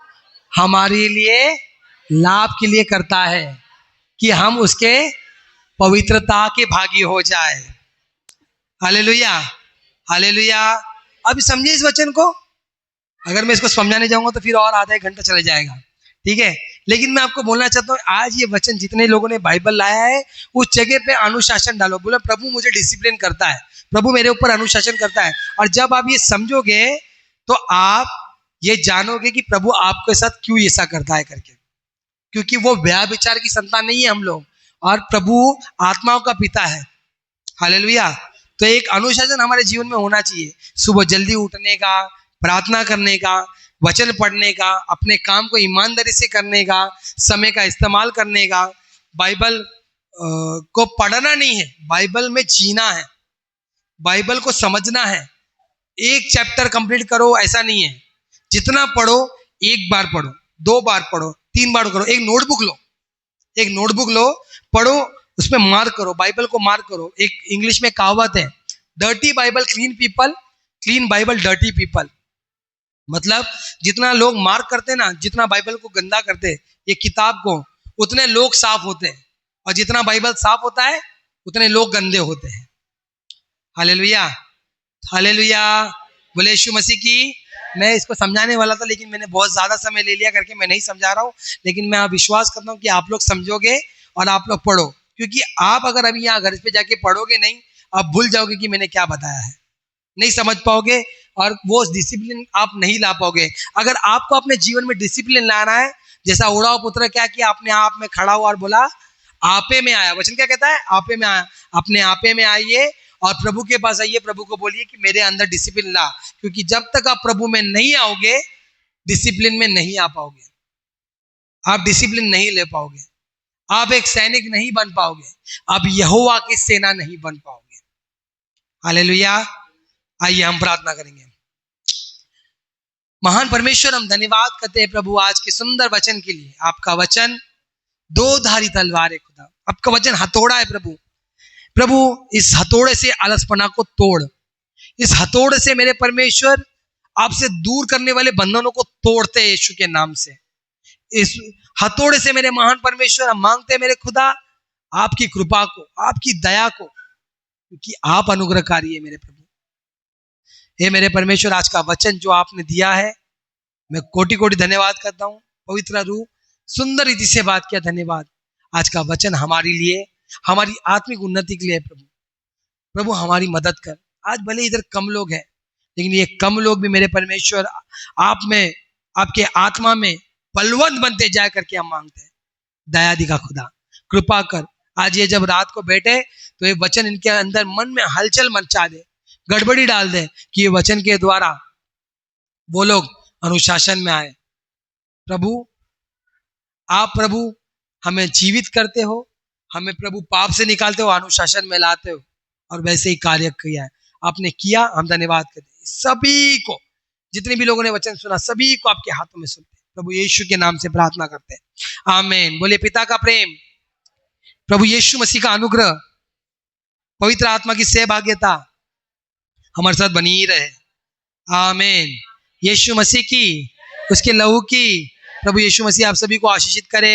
हमारे लिए लाभ के लिए करता है कि हम उसके पवित्रता के भागी हो जाए। Hallelujah, hallelujah. अब समझिए इस वचन को, अगर मैं इसको समझाने जाऊंगा तो फिर और आधा एक घंटा चले जाएगा, ठीक है। लेकिन मैं आपको बोलना चाहता हूँ, आज ये वचन जितने लोगों ने बाइबल लाया है उस जगह पे अनुशासन डालो। बोला प्रभु मुझे डिसिप्लिन करता है, प्रभु मेरे ऊपर अनुशासन करता है। और जब आप ये समझोगे तो आप ये जानोगे कि प्रभु आपके साथ क्यों ऐसा करता है करके, क्योंकि वो व्यभिचार की संतान नहीं है हम लोग, और प्रभु आत्माओं का पिता है। हालेलुया। तो एक अनुशासन हमारे जीवन में होना चाहिए, सुबह जल्दी उठने का, प्रार्थना करने का, वचन पढ़ने का, अपने काम को ईमानदारी से करने का, समय का इस्तेमाल करने का। बाइबल को पढ़ना नहीं है, बाइबल में जीना है, बाइबल को समझना है। एक चैप्टर कंप्लीट करो ऐसा नहीं है, जितना पढ़ो, एक बार पढ़ो, 2 बार पढ़ो, 3 बार करो। एक नोटबुक लो, एक नोटबुक लो, पढ़ो, उसमें मार्क करो, बाइबल को मार्क करो। एक इंग्लिश में कहावत है, dirty Bible clean people, clean Bible dirty people. मतलब जितना लोग मार्क करते हैं ना, जितना बाइबल को गंदा करते, ये किताब को, उतने लोग साफ होते हैं, और जितना बाइबल साफ होता है उतने लोग गंदे होते हैं। हालेलुया, हालेलुया, बोले यीशु मसीह की। मैं इसको समझाने वाला था लेकिन मैंने बहुत ज्यादा समय ले लिया करके मैं नहीं समझा रहा हूँ, लेकिन मैं विश्वास करता हूँ कि आप लोग समझोगे और आप लोग पढ़ो, क्योंकि आप अगर अभी यहाँ घर पे जाके पढ़ोगे नहीं, आप भूल जाओगे कि मैंने क्या बताया है, नहीं समझ पाओगे, और वो डिसिप्लिन आप नहीं ला पाओगे। अगर आपको अपने जीवन में डिसिप्लिन लाना है, जैसा उड़ाव पुत्र क्या किया, अपने आप में खड़ा हुआ और बोला आपे में आया। वचन क्या कहता है? आपे में आया। अपने आपे में आइए और प्रभु के पास आइए, प्रभु को बोलिए कि मेरे अंदर डिसिप्लिन ला, क्योंकि जब तक आप प्रभु में नहीं आओगे, डिसिप्लिन में नहीं आ पाओगे, आप डिसिप्लिन नहीं ले पाओगे, आप एक सैनिक नहीं बन पाओगे, आप यहोवा की सेना नहीं बन पाओगे। हालेलुया। आइए हम प्रार्थना करेंगे। महान परमेश्वर, हम धन्यवाद करते हैं प्रभु आज के सुंदर वचन के लिए। आपका वचन 2 धारी तलवार है खुदा, आपका वचन हथौड़ा है प्रभु। प्रभु इस हथौड़े से आलसपना को तोड़, इस हथौड़े से मेरे परमेश्वर आपसे दूर करने वाले बंधनों को तोड़ते हैं यीशु के नाम से। इस हथौड़े से मेरे महान परमेश्वर हम मांगते हैं मेरे खुदा आपकी कृपा को, आपकी दया को, क्योंकि आप अनुग्रहकारी है मेरे प्रभु। हे मेरे परमेश्वर, आज का वचन जो आपने दिया है, मैं कोटि कोटि धन्यवाद करता हूँ। पवित्र रूप सुंदर रीति से बात किया, धन्यवाद। आज का वचन हमारे लिए, हमारी आत्मिक उन्नति के लिए है प्रभु। प्रभु हमारी मदद कर। आज भले इधर कम लोग हैं, लेकिन ये कम लोग भी मेरे परमेश्वर आप में, आपके आत्मा में बलवंत बनते जाए करके हम मांगते हैं। दया दिखा खुदा, कृपा कर। आज ये जब रात को बैठे तो ये वचन इनके अंदर मन में हलचल मचा दे, गड़बड़ी डाल दे, कि ये वचन के द्वारा वो लोग अनुशासन में आए। प्रभु आप प्रभु हमें जीवित करते हो, हमें प्रभु पाप से निकालते हो, अनुशासन में लाते हो, और वैसे ही कार्य किया है आपने किया। हम धन्यवाद करते हैं। सभी को, जितने भी लोगों ने वचन सुना, सभी को आपके हाथों में सुनते हैं प्रभु यीशु के नाम से प्रार्थना करते हैं, आमीन। बोले पिता का प्रेम, प्रभु यीशु मसीह का अनुग्रह, पवित्र आत्मा की सहभागिता हमारे साथ बनी ही रहे, आमीन। यीशु मसीह की, उसके लहू की, प्रभु यीशु मसीह आप सभी को आशीषित करे।